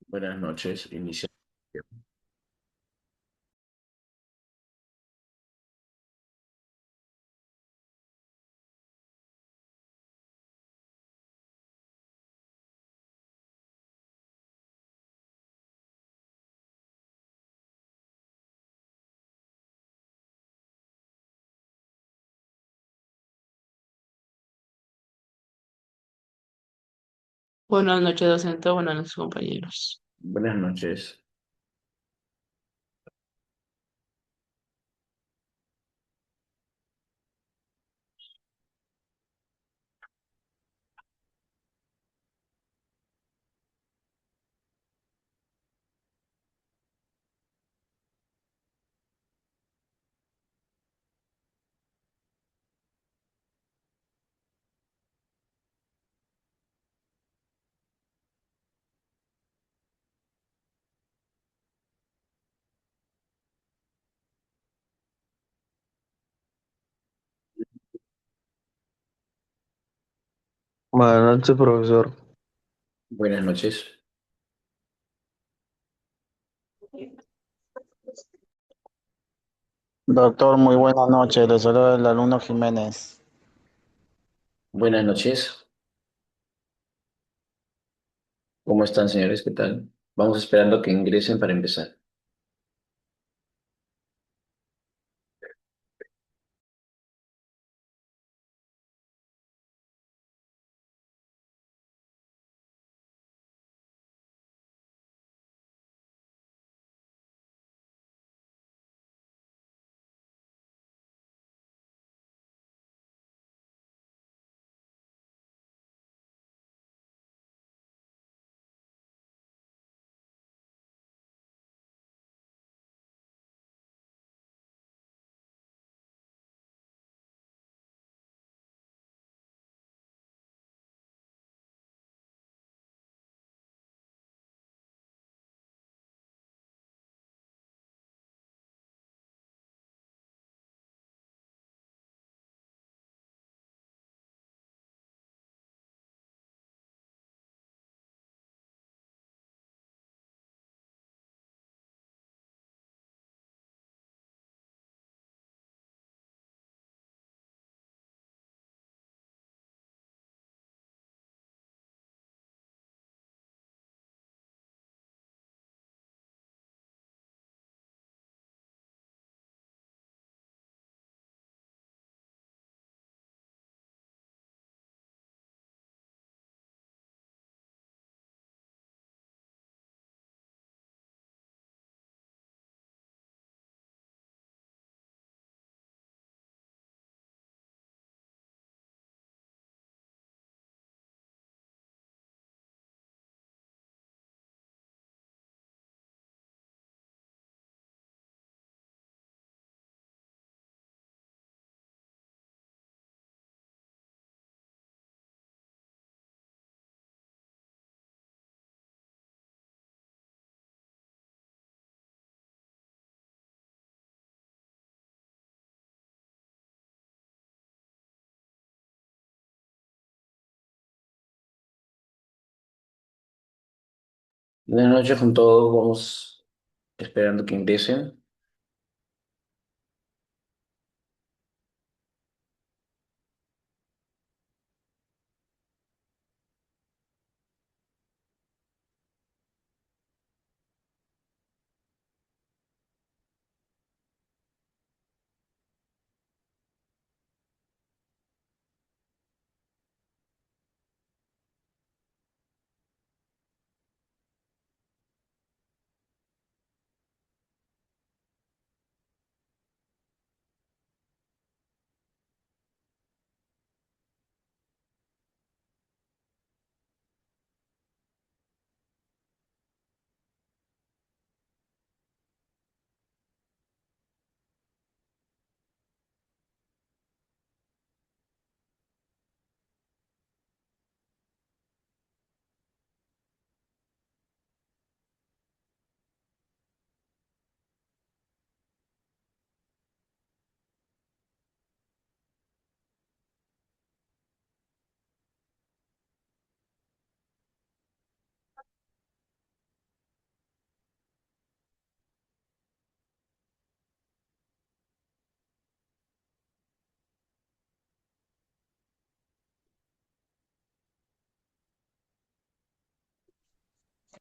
Buenas noches, inicia. Buenas noches, docente. Buenas noches, compañeros. Buenas noches. Buenas noches, profesor. Buenas noches. Doctor, muy buenas noches. Le saluda el alumno Jiménez. Buenas noches. ¿Cómo están, señores? ¿Qué tal? Vamos esperando que ingresen para empezar. Buenas noches con todos. Vamos esperando que ingresen.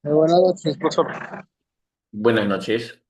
Buenas noches, profesor. Buenas noches.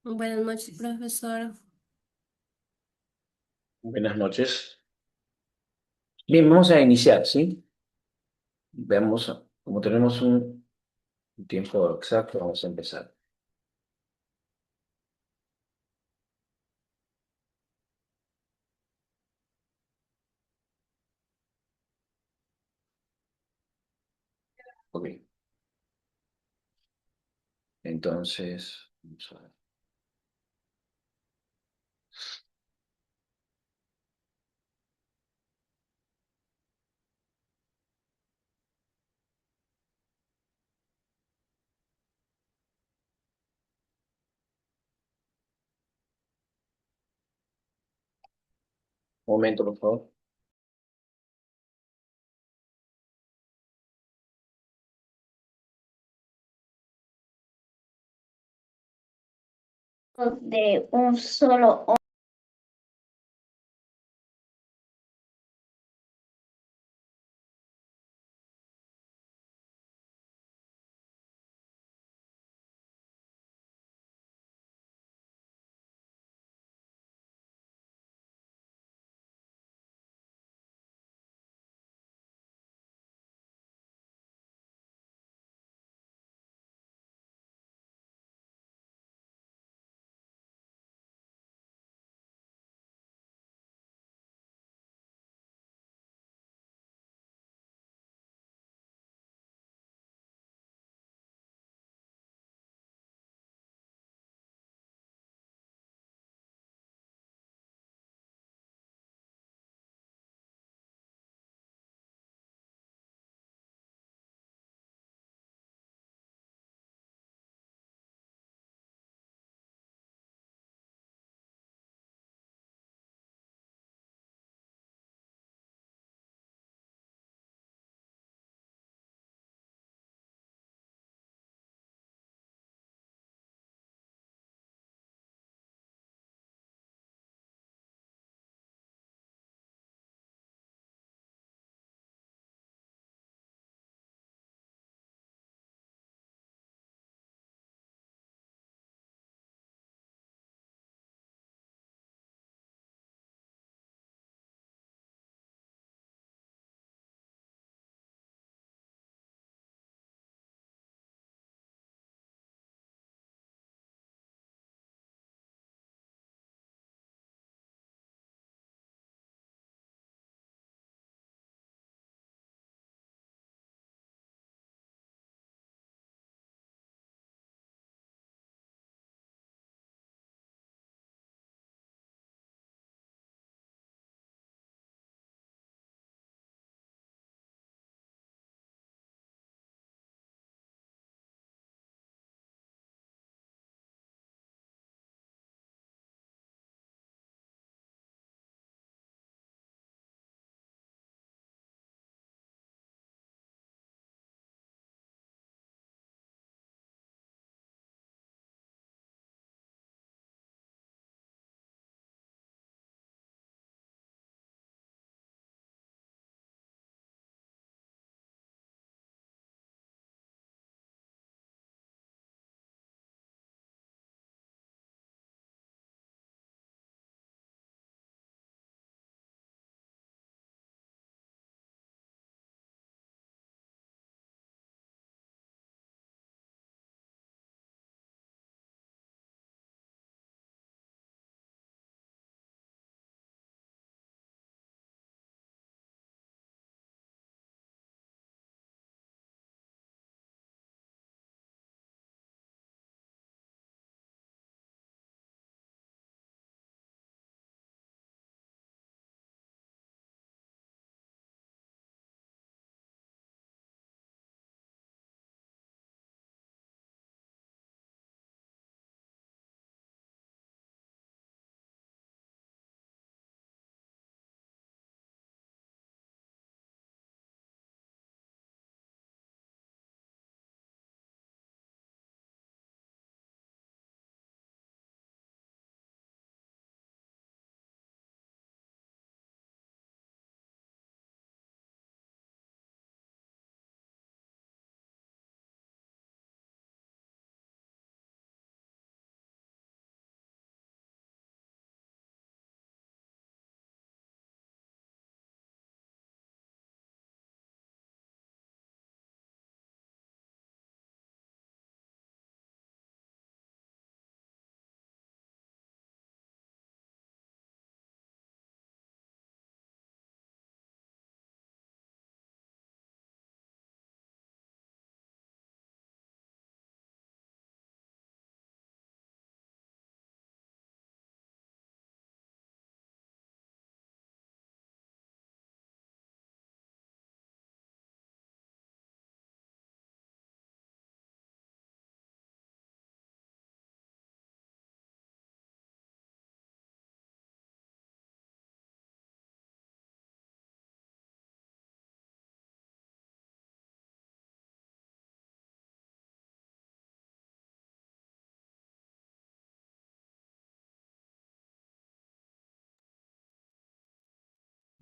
Buenas noches, profesor. Buenas noches. Bien, vamos a iniciar, ¿sí? Veamos, como tenemos un tiempo exacto, vamos a empezar. Ok. Entonces, vamos a ver. Un momento, por favor. De un solo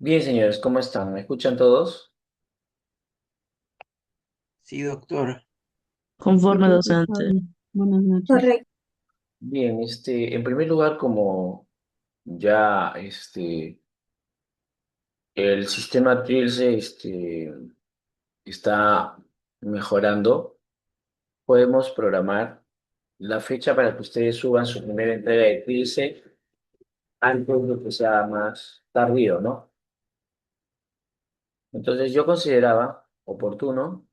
Bien, señores, ¿cómo están? ¿Me escuchan todos? Sí, doctor. Sí, Conforme docente. profesor. Buenas noches. Correcto. Bien, en primer lugar, como ya el sistema Trilce está mejorando, podemos programar la fecha para que ustedes suban su primera entrega de Trilce antes de que sea más tardío, ¿no? Entonces yo consideraba oportuno,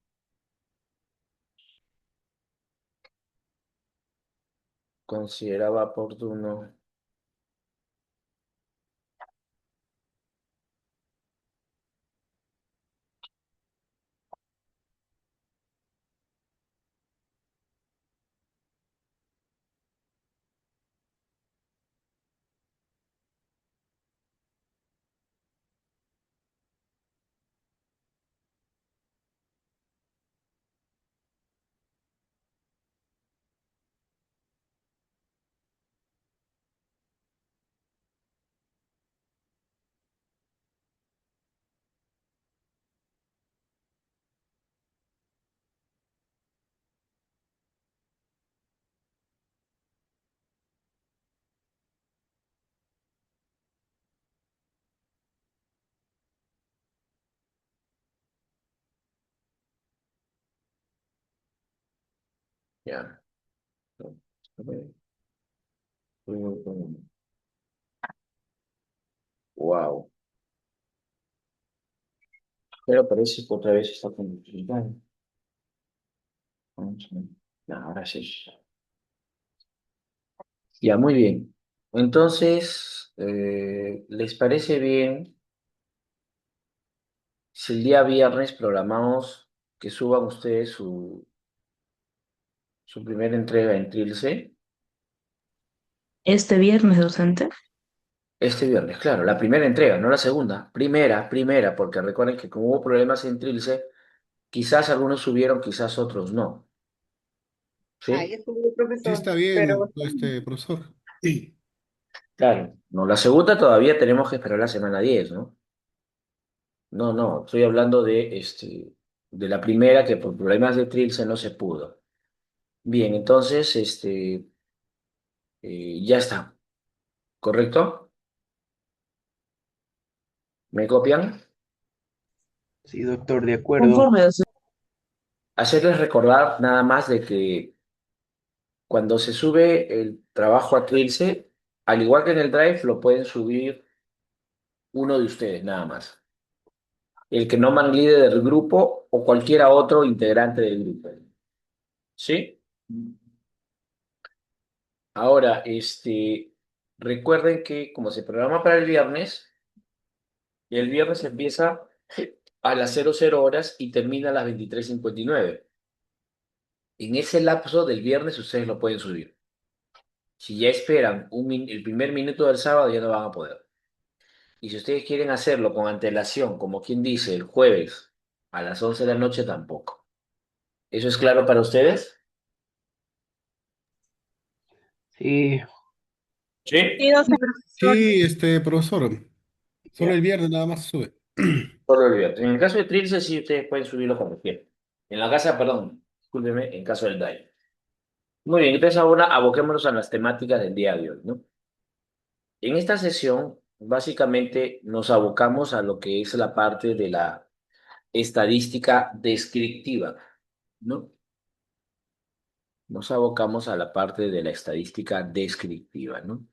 ya. Wow. Pero parece que otra vez está complicado. Vamos a ver. No, ahora sí. Ya, muy bien. Entonces, ¿les parece bien si el día viernes programamos que suban ustedes su primera entrega en Trilce? Este viernes, docente. Este viernes, claro, la primera entrega, no la segunda. Primera, porque recuerden que como hubo problemas en Trilce, quizás algunos subieron, quizás otros no. Ahí ¿Sí? estuvo, Sí, profesor, está pero bien, profesor. Sí. Claro. No, la segunda todavía tenemos que esperar la semana 10, ¿no? No, no, estoy hablando de la primera que por problemas de Trilce no se pudo. Bien, entonces, ya está, ¿correcto? ¿Me copian? Sí, doctor, de acuerdo. Conforme docente. Hacerles recordar nada más de que cuando se sube el trabajo a Trilce, al igual que en el Drive, lo pueden subir uno de ustedes nada más. El que no man líder del grupo o cualquiera otro integrante del grupo. ¿Sí? Ahora, recuerden que como se programa para el viernes empieza a las 00 horas y termina a las 23:59. En ese lapso del viernes ustedes lo pueden subir. Si ya esperan el primer minuto del sábado, ya no van a poder. Y si ustedes quieren hacerlo con antelación, como quien dice, el jueves a las 11 de la noche, tampoco. ¿Eso es claro para ustedes? Sí, Sí. sí, docente, profesor. Sí, profesor. Solo Ya, el viernes nada más sube. solo el viernes. En el caso de Trilce, sí, ustedes pueden subirlo como quieran. En la casa, perdón, discúlpeme, en caso del DAI. Muy bien, entonces ahora aboquémonos a las temáticas del día de hoy, ¿no? En esta sesión, básicamente nos abocamos a lo que es la parte de la estadística descriptiva, ¿no? Nos abocamos a la parte de la estadística descriptiva, ¿no?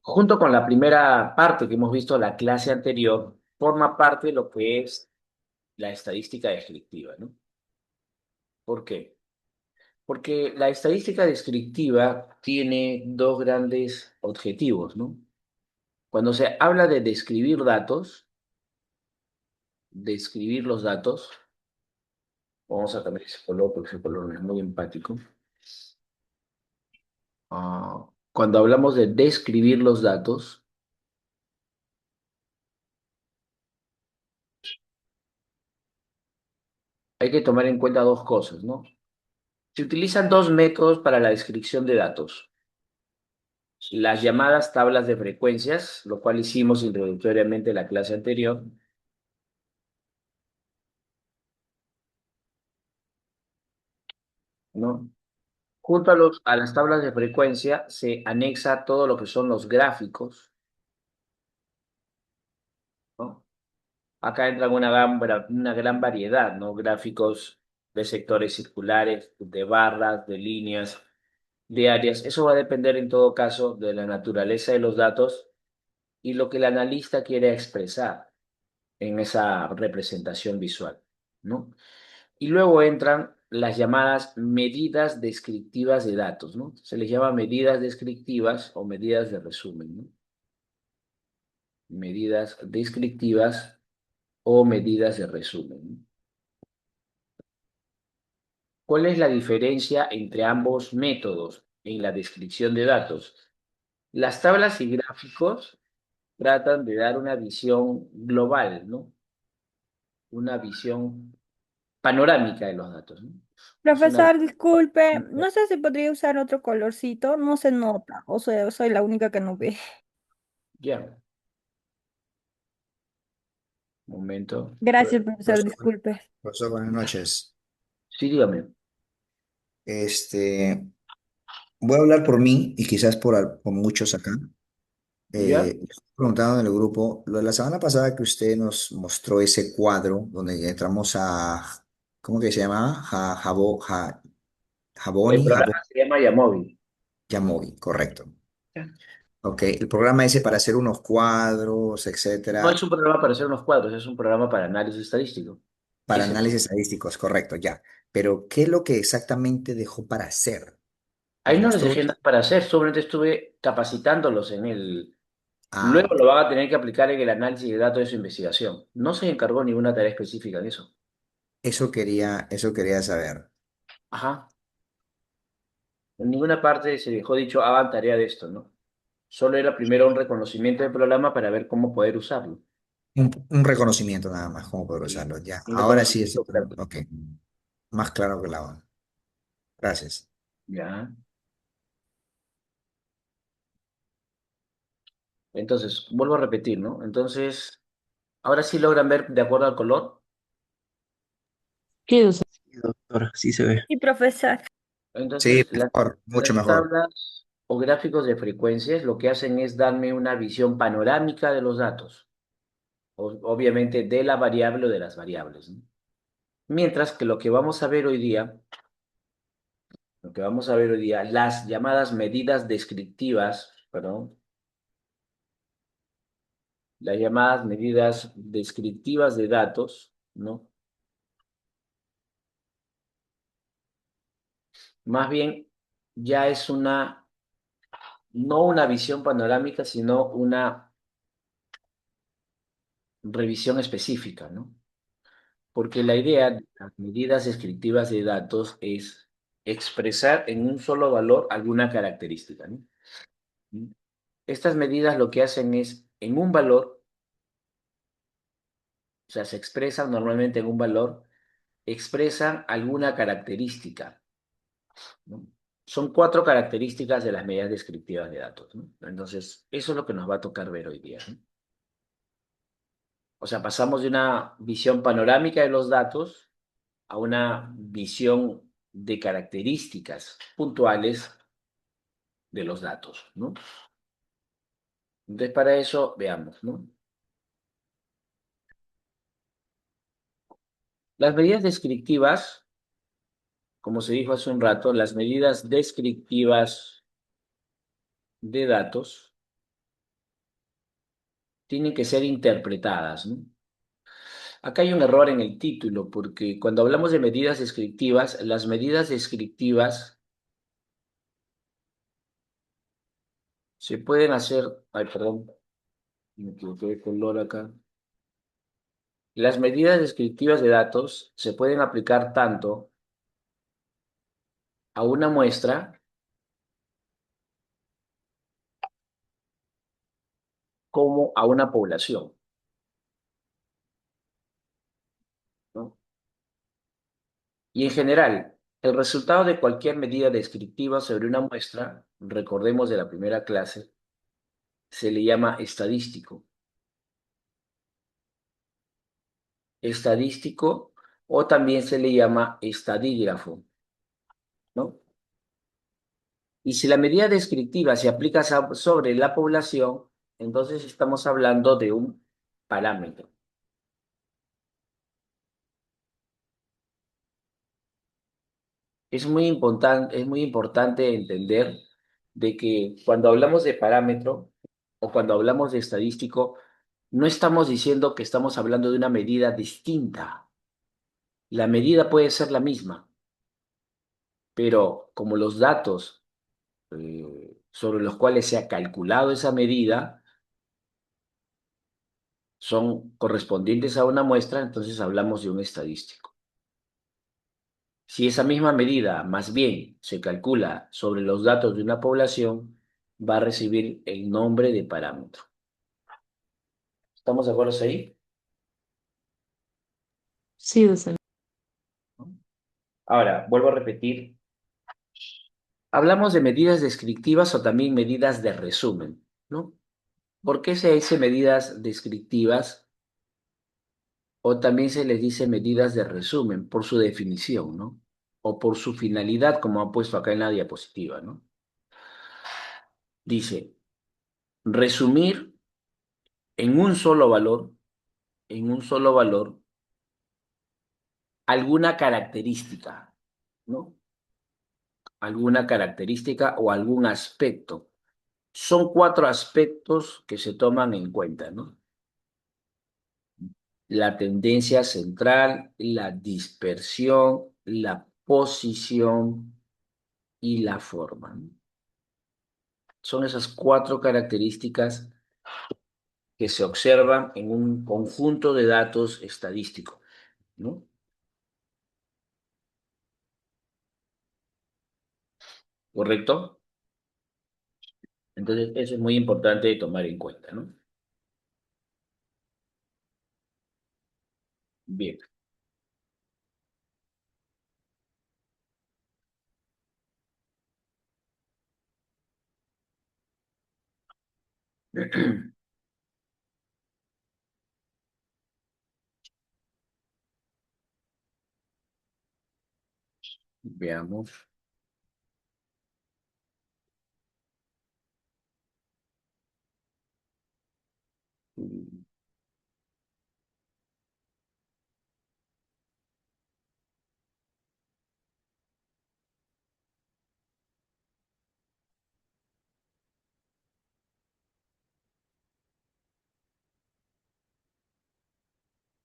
Junto con la primera parte que hemos visto en la clase anterior, forma parte de lo que es la estadística descriptiva, ¿no? ¿Por qué? Porque la estadística descriptiva tiene dos grandes objetivos, ¿no? Cuando se habla de describir datos, describir los datos, vamos a cambiar ese color porque ese color no es muy empático. Cuando hablamos de describir los datos, hay que tomar en cuenta dos cosas, ¿no? Se utilizan dos métodos para la descripción de datos. las llamadas tablas de frecuencias, lo cual hicimos introductoriamente en la clase anterior, ¿no? Junto a las tablas de frecuencia se anexa todo lo que son los gráficos, ¿no? Acá entran una gran variedad, ¿no? Gráficos de sectores circulares, de barras, de líneas, de áreas. Eso va a depender en todo caso de la naturaleza de los datos y lo que el analista quiere expresar en esa representación visual, ¿no? Y luego entran las llamadas medidas descriptivas de datos, ¿no? Se les llama medidas descriptivas o medidas de resumen, ¿no? Medidas descriptivas o medidas de resumen, ¿no? ¿Cuál es la diferencia entre ambos métodos en la descripción de datos? Las tablas y gráficos tratan de dar una visión global, ¿no? Una visión panorámica de los datos, ¿no? Es una... Profesor, disculpe, no sé si podría usar otro colorcito, no se nota, o sea, soy la única que no ve. Ya, momento. Gracias, profesor, Profesor, disculpe. profesor, buenas noches. Sí, dígame. Este, Voy a hablar por mí y quizás por muchos acá. ¿Ya? Estoy preguntando en el grupo, lo de la semana pasada que usted nos mostró ese cuadro donde entramos a, ¿cómo que se llama? El Jaboni, programa se llama Yamovi. Yamovi, correcto. Ya. Ok, el programa ese para hacer unos cuadros, No es etcétera, un programa para hacer unos cuadros, es un programa para análisis estadístico. para Ese análisis programa. estadísticos, correcto, ya. Pero, ¿qué es lo que exactamente dejó para hacer? Ahí Nos no les mostró. dejé nada para hacer, solamente estuve capacitándolos en el... Ah, Luego ok. lo van a tener que aplicar en el análisis de datos de su investigación. No se encargó ninguna tarea específica en eso. Eso quería saber. Ajá. En ninguna parte se dejó dicho, hagan tarea de esto, ¿no? Solo era primero un reconocimiento del programa para ver cómo poder usarlo. Un reconocimiento nada más, cómo poder Sí. usarlo. Ya, Un ahora sí reconocimiento estoy claro. práctico. Ok, más claro que la agua. Gracias. Ya. Entonces, vuelvo a repetir, ¿no? Entonces, ahora sí logran ver de acuerdo al color. ¿Qué usa? Sí, doctor, sí se ve. Y profesor, Sí, Entonces, mejor, mucho las mejor. tablas o gráficos de frecuencias lo que hacen es darme una visión panorámica de los datos, obviamente de la variable o de las variables, ¿no? Mientras que lo que vamos a ver hoy día, las llamadas medidas descriptivas, perdón, las llamadas medidas descriptivas de datos, ¿no? Más bien ya es no una visión panorámica, sino una revisión específica, ¿no? Porque la idea de las medidas descriptivas de datos es expresar en un solo valor alguna característica, ¿no? Estas medidas lo que hacen es, en un valor, o sea, se expresan normalmente en un valor, expresan alguna característica, ¿no? Son cuatro características de las medidas descriptivas de datos, ¿no? Entonces, eso es lo que nos va a tocar ver hoy día, ¿no? O sea, pasamos de una visión panorámica de los datos a una visión de características puntuales de los datos, ¿no? Entonces, para eso, veamos, ¿no? Las medidas descriptivas, como se dijo hace un rato, las medidas descriptivas de datos tienen que ser interpretadas, ¿no? Acá hay un error en el título, porque cuando hablamos de medidas descriptivas, las medidas descriptivas se pueden hacer, ay, perdón, me equivoqué de color acá. Las medidas descriptivas de datos se pueden aplicar tanto a una muestra como a una población, ¿no? Y en general, El resultado de cualquier medida descriptiva sobre una muestra, recordemos de la primera clase, se le llama estadístico. Estadístico o también se le llama estadígrafo, ¿no? Y si la medida descriptiva se aplica sobre la población, entonces estamos hablando de un parámetro. Es muy importante entender de que cuando hablamos de parámetro o cuando hablamos de estadístico, no estamos diciendo que estamos hablando de una medida distinta. La medida puede ser la misma, pero como los datos sobre los cuales se ha calculado esa medida son correspondientes a una muestra, entonces hablamos de un estadístico. Si esa misma medida más bien se calcula sobre los datos de una población, va a recibir el nombre de parámetro. ¿Estamos de acuerdo ahí? Sí, docente. Ahora, vuelvo a repetir. Hablamos de medidas descriptivas o también medidas de resumen, ¿no? ¿Por qué se dice medidas descriptivas o también se les dice medidas de resumen? Por su definición, ¿no? O por su finalidad, como ha puesto acá en la diapositiva, ¿no? Dice, resumir en un solo valor, en un solo valor, alguna característica, ¿no? Alguna característica o algún aspecto. Son 4 aspectos que se toman en cuenta, ¿no? La tendencia central, la dispersión, la posición y la forma, ¿no? Son esas 4 características que se observan en un conjunto de datos estadísticos, ¿no? ¿Correcto? Entonces, eso es muy importante de tomar en cuenta, ¿no? Bien. Veamos.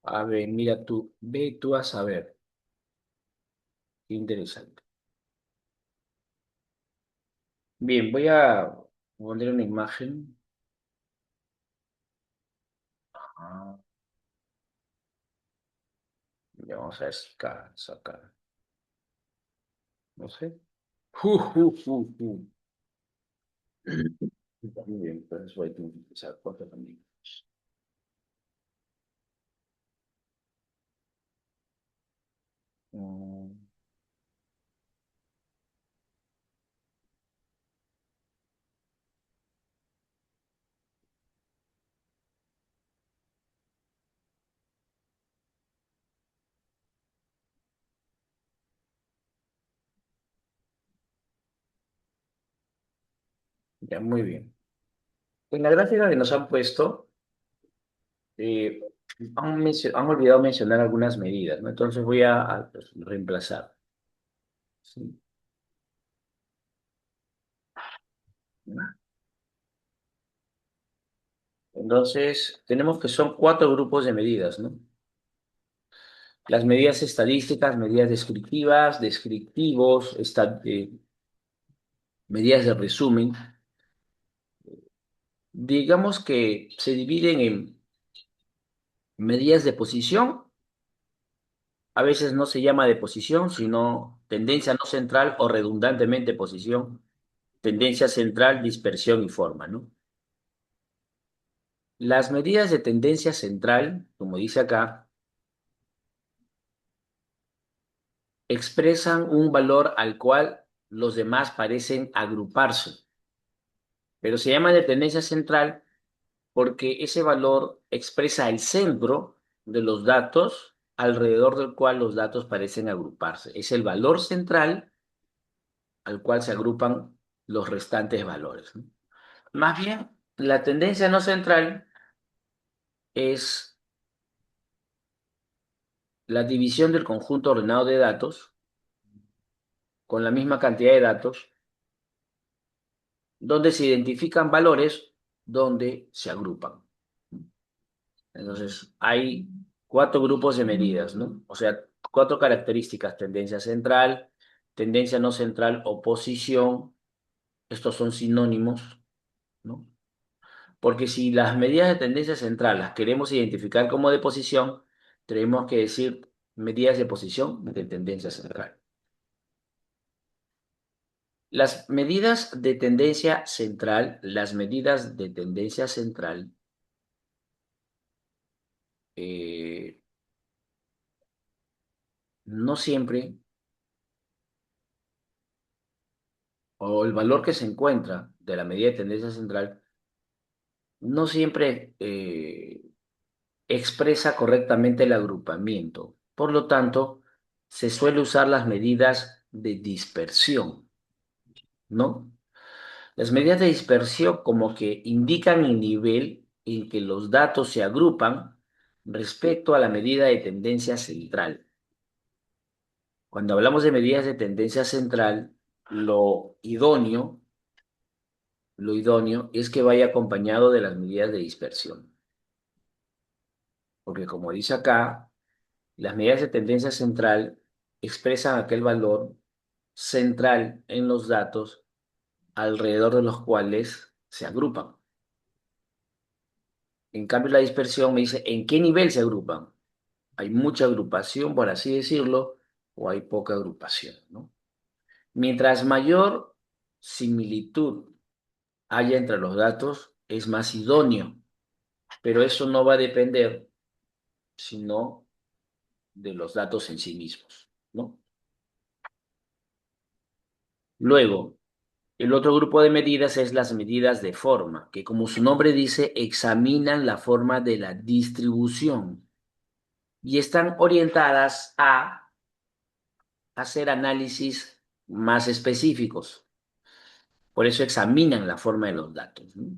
A ver, mira tú, ve tú a saber. Qué interesante. Bien, voy a poner una imagen. Ah, ya vamos a ver si sacar. No sé. Ju, ju, ju, ju. Muy bien, entonces voy a tener que empezar por acá también. Mm, Ya, muy bien. En la gráfica que nos han puesto, eh, han olvidado mencionar algunas medidas, ¿no? Entonces voy a pues, reemplazar. ¿Sí? Entonces, tenemos que son 4 grupos de medidas, ¿no? Las medidas estadísticas, medidas descriptivas, descriptivos, medidas de resumen. Digamos que se dividen en medidas de posición, a veces no se llama de posición, sino tendencia no central o redundantemente posición, tendencia central, dispersión y forma, ¿no? Las medidas de tendencia central, como dice acá, expresan un valor al cual los demás parecen agruparse, pero se llama de tendencia central porque ese valor expresa el centro de los datos alrededor del cual los datos parecen agruparse. Es el valor central al cual se agrupan los restantes valores, ¿no? Más bien, la tendencia no central es la división del conjunto ordenado de datos con la misma cantidad de datos, donde se identifican valores, donde se agrupan. Entonces, hay 4 grupos de medidas, ¿no? O sea, 4 características: tendencia central, tendencia no central o posición. Estos son sinónimos, ¿no? Porque si las medidas de tendencia central las queremos identificar como de posición, tenemos que decir medidas de posición de tendencia central. Las medidas de tendencia central, eh, no siempre, o el valor que se encuentra de la medida de tendencia central, no siempre expresa correctamente el agrupamiento. Por lo tanto, se suele usar las medidas de dispersión, ¿no? Las medidas de dispersión como que indican el nivel en que los datos se agrupan respecto a la medida de tendencia central. Cuando hablamos de medidas de tendencia central, lo idóneo es que vaya acompañado de las medidas de dispersión. Porque como dice acá, las medidas de tendencia central expresan aquel valor central en los datos alrededor de los cuales se agrupan. En cambio, la dispersión me dice en qué nivel se agrupan. Hay mucha agrupación, por así decirlo, o hay poca agrupación, ¿no? Mientras mayor similitud haya entre los datos, es más idóneo, pero eso no va a depender sino de los datos en sí mismos, ¿no? Luego, el otro grupo de medidas es las medidas de forma, que como su nombre dice, examinan la forma de la distribución y están orientadas a hacer análisis más específicos. Por eso examinan la forma de los datos, ¿no?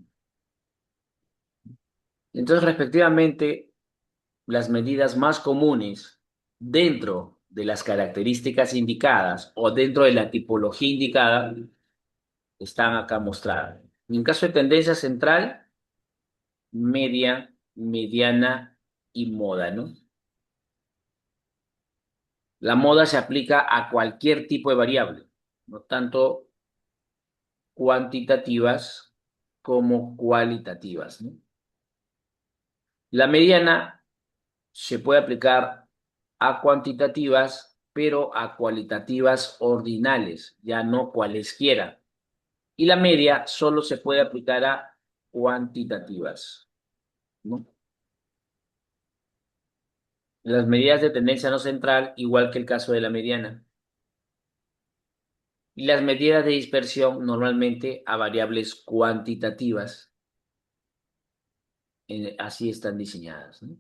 Entonces, respectivamente, las medidas más comunes dentro de las características indicadas o dentro de la tipología indicada están acá mostradas. En caso de tendencia central, media, mediana y moda, ¿no? La moda se aplica a cualquier tipo de variable, no tanto cuantitativas como cualitativas, ¿no? La mediana se puede aplicar a cuantitativas, pero a cualitativas ordinales, ya no cualesquiera. Y la media solo se puede aplicar a cuantitativas, ¿no? Las medidas de tendencia no central, igual que el caso de la mediana. Y las medidas de dispersión normalmente a variables cuantitativas. Así están diseñadas, ¿no?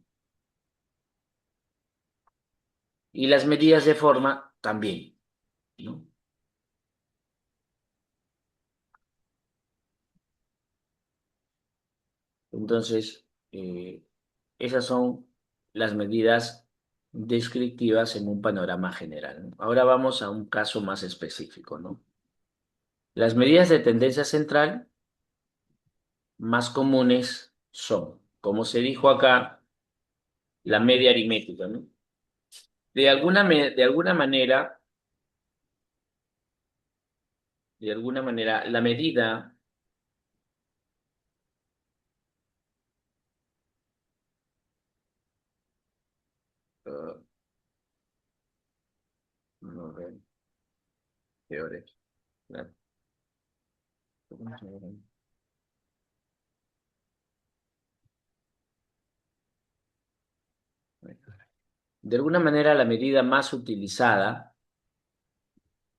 Y las medidas de forma también, ¿no? Entonces, esas son las medidas descriptivas en un panorama general, ¿no? Ahora vamos a un caso más específico, ¿no? Las medidas de tendencia central más comunes son, como se dijo acá, la media aritmética, ¿no? De alguna manera, la medida uh, no, a ver, peores, ¿no? De alguna manera, la medida más utilizada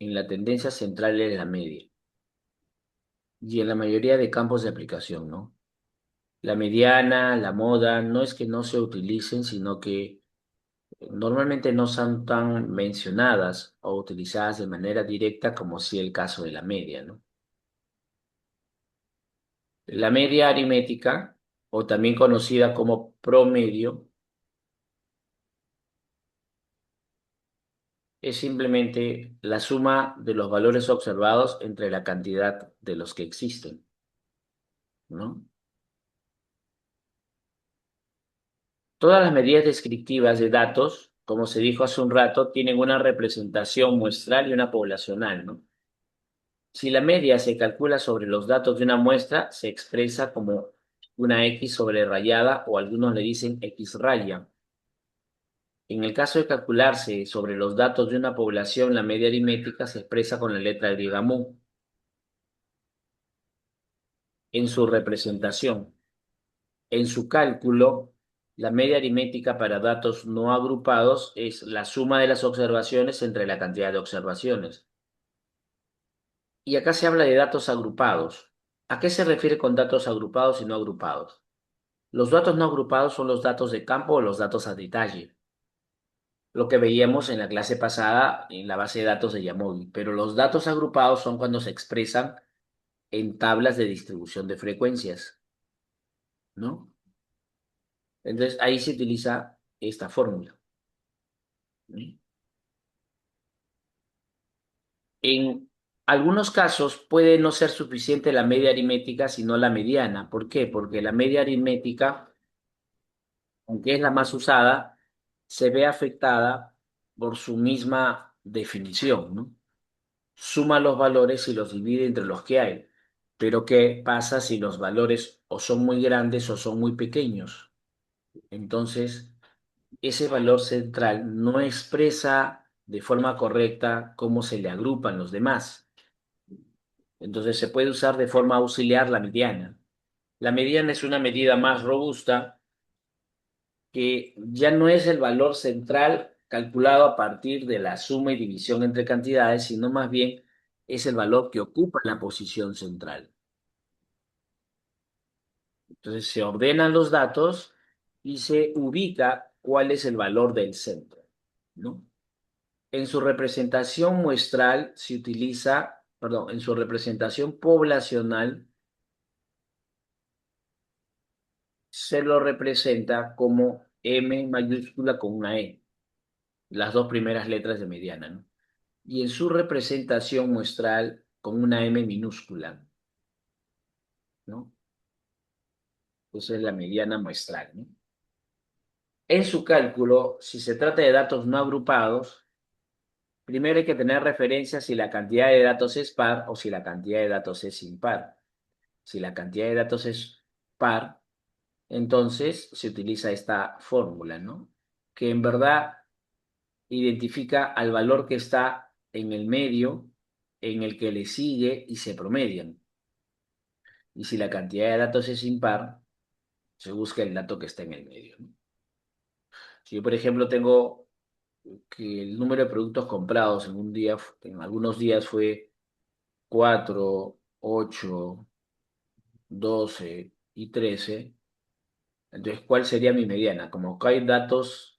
en la tendencia central de la media y en la mayoría de campos de aplicación, ¿no? La mediana, la moda, no es que no se utilicen, sino que normalmente no son tan mencionadas o utilizadas de manera directa como sí el caso de la media, ¿no? La media aritmética, o también conocida como promedio, es simplemente la suma de los valores observados entre la cantidad de los que existen, ¿no? Todas las medidas descriptivas de datos, como se dijo hace un rato, tienen una representación muestral y una poblacional, ¿no? Si la media se calcula sobre los datos de una muestra, se expresa como una X sobre rayada o algunos le dicen X raya. En el caso de calcularse sobre los datos de una población, la media aritmética se expresa con la letra griega mu en su representación. En su cálculo, la media aritmética para datos no agrupados es la suma de las observaciones entre la cantidad de observaciones. Y acá se habla de datos agrupados. ¿A qué se refiere con datos agrupados y no agrupados? Los datos no agrupados son los datos de campo o los datos a detalle, lo que veíamos en la clase pasada en la base de datos de Yamovi. Pero los datos agrupados son cuando se expresan en tablas de distribución de frecuencias, ¿no? Entonces ahí se utiliza esta fórmula, ¿no? En algunos casos puede no ser suficiente la media aritmética, sino la mediana. ¿Por qué? Porque la media aritmética, aunque es la más usada, se ve afectada por su misma definición, ¿no? Suma los valores y los divide entre los que hay. Pero ¿qué pasa si los valores o son muy grandes o son muy pequeños? Entonces, ese valor central no expresa de forma correcta cómo se le agrupan los demás. Entonces, se puede usar de forma auxiliar la mediana. La mediana es una medida más robusta que ya no es el valor central calculado a partir de la suma y división entre cantidades, sino más bien es el valor que ocupa la posición central. Entonces se ordenan los datos y se ubica cuál es el valor del centro, ¿no? En su representación muestral se utiliza, perdón, en su representación poblacional se lo representa como M mayúscula con una E, las dos primeras letras de mediana, ¿no? Y en su representación muestral con una M minúscula, ¿no? Esa es la mediana muestral, ¿no? En su cálculo, si se trata de datos no agrupados, primero hay que tener referencia si la cantidad de datos es par o si la cantidad de datos es impar. Si la cantidad de datos es par, entonces se utiliza esta fórmula, ¿no? Que en verdad identifica al valor que está en el medio, en el que le sigue y se promedian. Y si la cantidad de datos es impar, se busca el dato que está en el medio, ¿no? Si yo, por ejemplo, tengo que el número de productos comprados en un día, en algunos días fue 4, 8, 12 y 13, entonces, ¿cuál sería mi mediana? Como que hay datos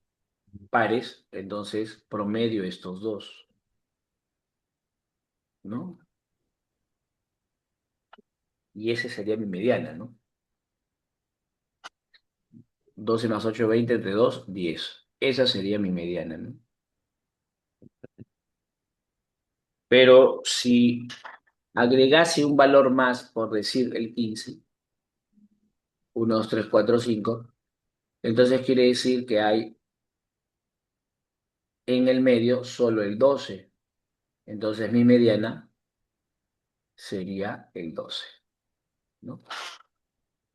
pares, entonces promedio estos dos, ¿no? Y ese sería mi mediana, ¿no? 12 más 8, 20, entre 2, 10. Esa sería mi mediana, ¿no? Pero si agregase un valor más, por decir el 15, 1, 2, 3, 4, 5, entonces quiere decir que hay en el medio solo el 12. Entonces mi mediana sería el 12, ¿no?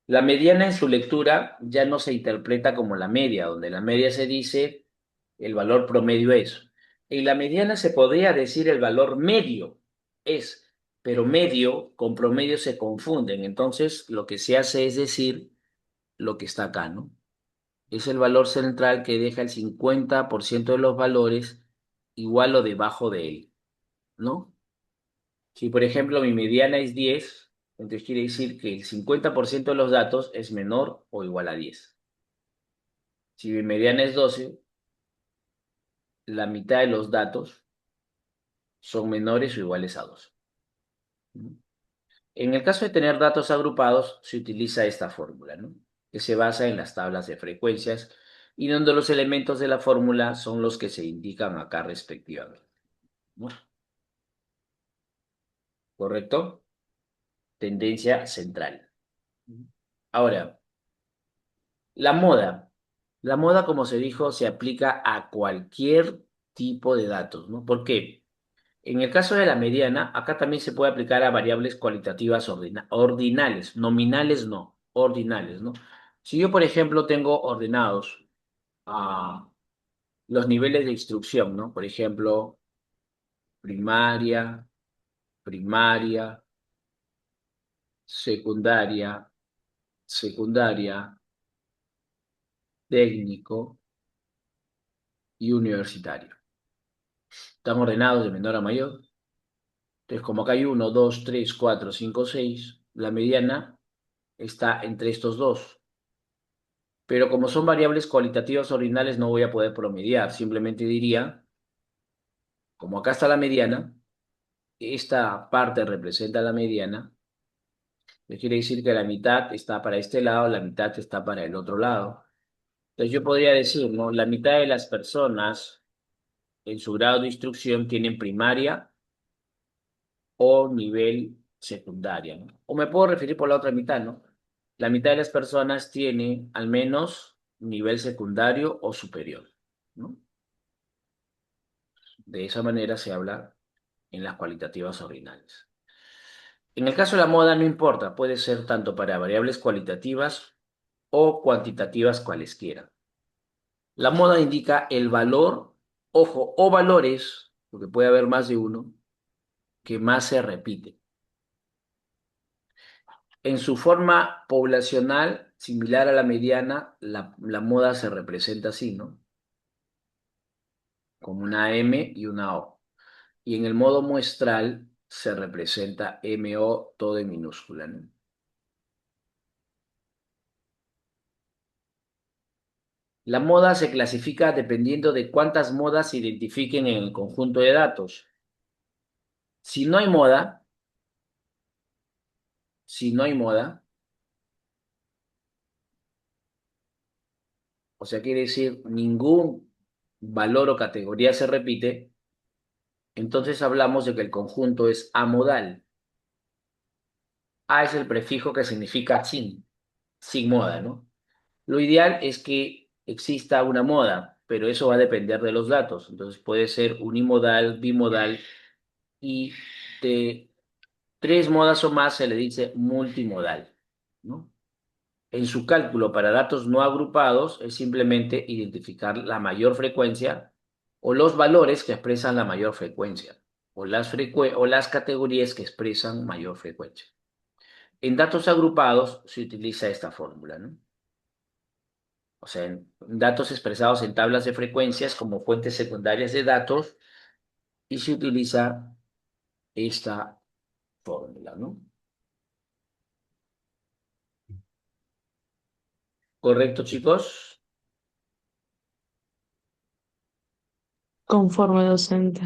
La mediana en su lectura ya no se interpreta como la media, donde la media se dice el valor promedio es. En la mediana se podría decir el valor medio es, pero medio con promedio se confunden. Entonces lo que se hace es decir lo que está acá, ¿no? Es el valor central que deja el 50% de los valores igual o debajo de él, ¿no? Si, por ejemplo, mi mediana es 10, entonces quiere decir que el 50% de los datos es menor o igual a 10. Si mi mediana es 12, la mitad de los datos son menores o iguales a 12. En el caso de tener datos agrupados, se utiliza esta fórmula, ¿no? Que se basa en las tablas de frecuencias y donde los elementos de la fórmula son los que se indican acá respectivamente, ¿no? ¿Correcto? Tendencia central. Ahora, la moda. La moda, como se dijo, se aplica a cualquier tipo de datos, ¿no? ¿Por qué? En el caso de la mediana, acá también se puede aplicar a variables cualitativas ordinales, nominales no, ordinales, ¿no? Si yo, por ejemplo, tengo ordenados los niveles de instrucción, ¿no? Por ejemplo, primaria, primaria, secundaria, secundaria, técnico y universitario. Están ordenados de menor a mayor. Entonces, como acá hay 1, 2, 3, 4, 5, 6, la mediana está entre estos dos. Pero como son variables cualitativas ordinales, no voy a poder promediar. Simplemente diría, como acá está la mediana, esta parte representa la mediana, que quiere decir que la mitad está para este lado, la mitad está para el otro lado. Entonces yo podría decir, ¿no? La mitad de las personas en su grado de instrucción tienen primaria o nivel secundaria, ¿no? O me puedo referir por la otra mitad, ¿no? La mitad de las personas tiene al menos nivel secundario o superior, ¿no? De esa manera se habla en las cualitativas ordinales. En el caso de la moda no importa, puede ser tanto para variables cualitativas o cuantitativas cualesquiera. La moda indica el valor, ojo, o valores, porque puede haber más de uno, que más se repite. En su forma poblacional, similar a la mediana, la moda se representa así, ¿no? Como una M y una O. Y en el modo muestral se representa MO todo en minúscula, ¿no? La moda se clasifica dependiendo de cuántas modas se identifiquen en el conjunto de datos. Si no hay moda, si no hay moda, o sea, quiere decir ningún valor o categoría se repite, entonces hablamos de que el conjunto es amodal. A es el prefijo que significa sin moda, ¿no? Lo ideal es que exista una moda, pero eso va a depender de los datos. Entonces puede ser unimodal, bimodal y de tres modas o más se le dice multimodal, ¿no? En su cálculo para datos no agrupados es simplemente identificar la mayor frecuencia o los valores que expresan la mayor frecuencia o las categorías que expresan mayor frecuencia. En datos agrupados se utiliza esta fórmula, ¿no? O sea, en datos expresados en tablas de frecuencias como fuentes secundarias de datos y se utiliza esta fórmula, ¿no? ¿Correcto, chicos? Conforme docente.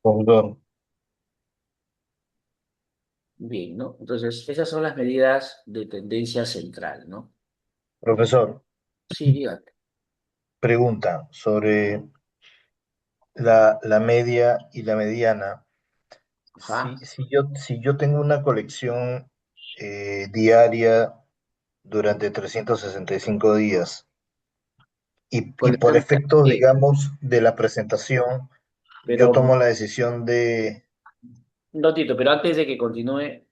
Profesor, Bien, ¿no? Entonces, esas son las medidas de tendencia central, ¿no? profesor, Sí, dígate. pregunta sobre la media y la mediana. Ajá. Si yo tengo una colección diaria durante 365 días y por Colección de efectos, qué, digamos, de la presentación, yo pero, tomo la decisión no, Tito, pero antes de que continúe,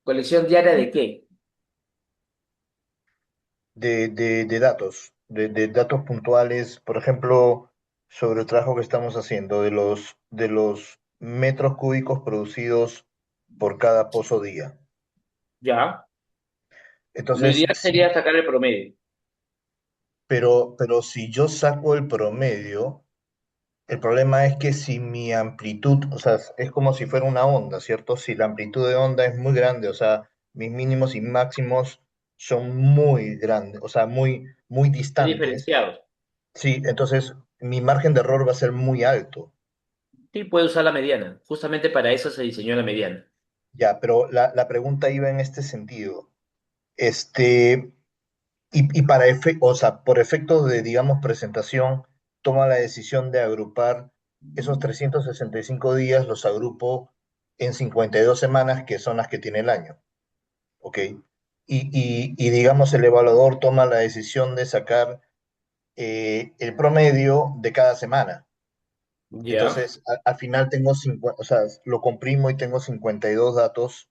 ¿colección diaria de qué? de datos, de datos puntuales, por ejemplo, sobre el trabajo que estamos haciendo, de los metros cúbicos producidos por cada pozo día. Ya. Lo Entonces, ideal sí, sería sacar el promedio. pero si yo saco el promedio, el problema es que si mi amplitud, o sea, es como si fuera una onda, ¿cierto? Si la amplitud de onda es muy grande, o sea, mis mínimos y máximos son muy grandes, o sea, muy Muy distantes, diferenciados. sí, entonces mi margen de error va a ser muy alto. Sí, puede usar la mediana. Justamente para eso se diseñó la mediana. Ya, pero la pregunta iba en este sentido. Este, y para o sea, por efectos de, digamos, presentación, toma la decisión de agrupar esos 365 días, los agrupo en 52 semanas, que son las que tiene el año, ¿ok? Y digamos, el evaluador toma la decisión de sacar el promedio de cada semana. Ya. Entonces, al final tengo 50, o sea, lo comprimo y tengo 52 datos,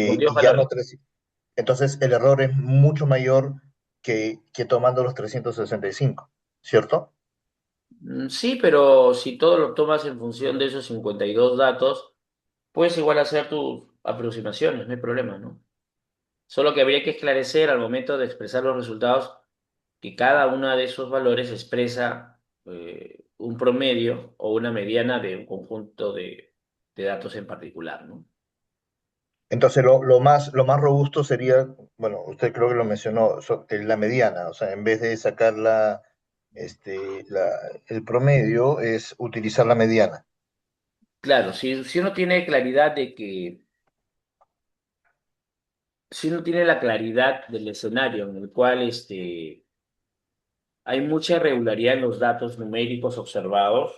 Con 10 y ya no valores. tres. Entonces, el error es mucho mayor que tomando los 365, ¿cierto? Sí, pero si todo lo tomas en función de esos 52 datos, puedes igual hacer tus aproximaciones, no hay problema, ¿no? Solo que habría que esclarecer al momento de expresar los resultados que cada uno de esos valores expresa un promedio o una mediana de un conjunto de datos en particular, ¿no? Entonces, lo más robusto sería, bueno, usted creo que lo mencionó, la mediana, o sea, en vez de sacar el promedio, es utilizar la mediana. Claro, si uno tiene claridad de que, si uno tiene la claridad del escenario en el cual hay mucha irregularidad en los datos numéricos observados,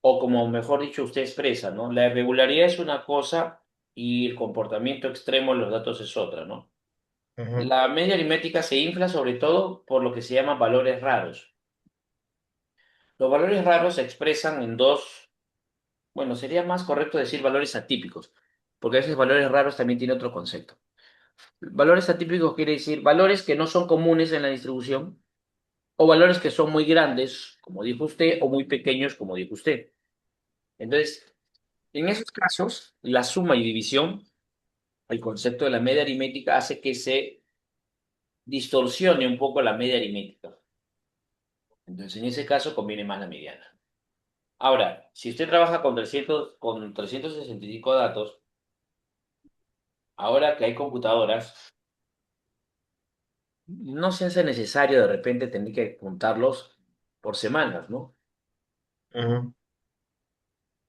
o como mejor dicho usted expresa, ¿no? La irregularidad es una cosa y el comportamiento extremo en los datos es otra, ¿no? Ujú, La media aritmética se infla sobre todo por lo que se llaman valores raros. Los valores raros se expresan en dos, bueno, sería más correcto decir valores atípicos, porque a veces valores raros también tiene otro concepto. Valores atípicos quiere decir valores que no son comunes en la distribución o valores que son muy grandes, como dijo usted, o muy pequeños, como dijo usted. Entonces, en esos casos, la suma y división, el concepto de la media aritmética, hace que se distorsione un poco la media aritmética. Entonces, en ese caso, conviene más la mediana. Ahora, si usted trabaja con 365 datos, ahora que hay computadoras, no se hace necesario de repente tener que contarlos por semanas, ¿no? ujú.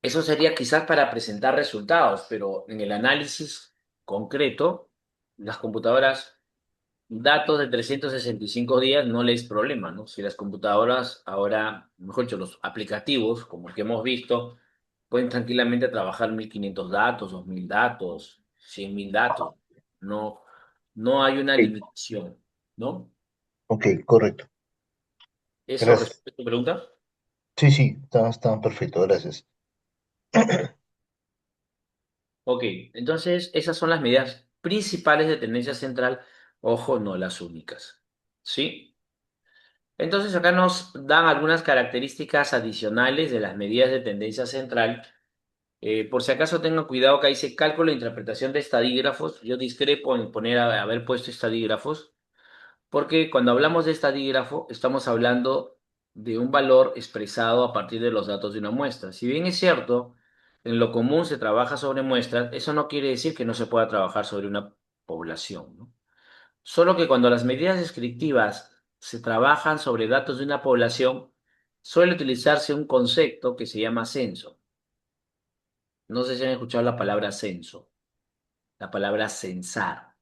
Eso sería quizás para presentar resultados, pero en el análisis concreto, las computadoras, datos de 365 días no les es problema, ¿no? Si las computadoras ahora, mejor dicho, los aplicativos, como el que hemos visto, pueden tranquilamente trabajar 1500 datos, 2000 datos, 100.000 datos. No, no hay una Ok, limitación, ¿no? ok, correcto. ¿Eso Gracias. responde a tu pregunta? Sí, sí, está perfecto, gracias. Ok, entonces esas son las medidas principales de tendencia central, ojo, no las únicas, ¿sí? Entonces acá nos dan algunas características adicionales de las medidas de tendencia central. Por si acaso tengan cuidado que dice cálculo e interpretación de estadígrafos. Yo discrepo en poner haber puesto estadígrafos, porque cuando hablamos de estadígrafo estamos hablando de un valor expresado a partir de los datos de una muestra. Si bien es cierto, en lo común se trabaja sobre muestras, eso no quiere decir que no se pueda trabajar sobre una población, ¿no? Solo que cuando las medidas descriptivas se trabajan sobre datos de una población, suele utilizarse un concepto que se llama censo. No sé si han escuchado la palabra censo, la palabra censar.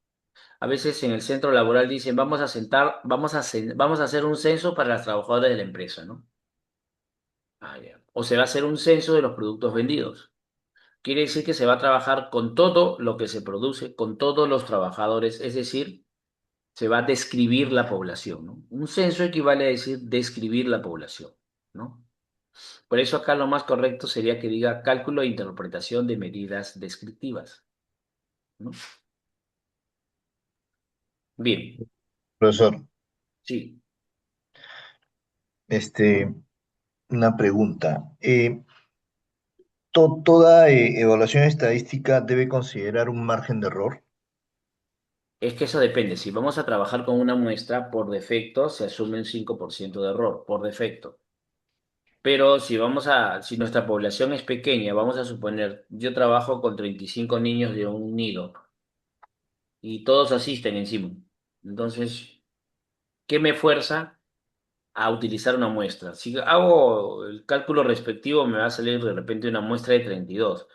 A veces en el centro laboral dicen, vamos a sentar, vamos a hacer un censo para las trabajadoras de la empresa, ¿no? Ah, ya. O se va a hacer un censo de los productos vendidos. Quiere decir que se va a trabajar con todo lo que se produce, con todos los trabajadores, es decir, se va a describir la población, ¿no? Un censo equivale a decir describir la población, ¿no? Por eso acá lo más correcto sería que diga cálculo e interpretación de medidas descriptivas, ¿no? Bien, Profesor, sí. este, una pregunta. Toda evaluación estadística debe considerar un margen de error. Es que eso depende. Si vamos a trabajar con una muestra, por defecto se asume un 5% de error, por defecto. Pero si nuestra población es pequeña, vamos a suponer, yo trabajo con 35 niños de un nido y todos asisten encima. Entonces, ¿qué me fuerza a utilizar una muestra? Si hago el cálculo respectivo, me va a salir de repente una muestra de 32.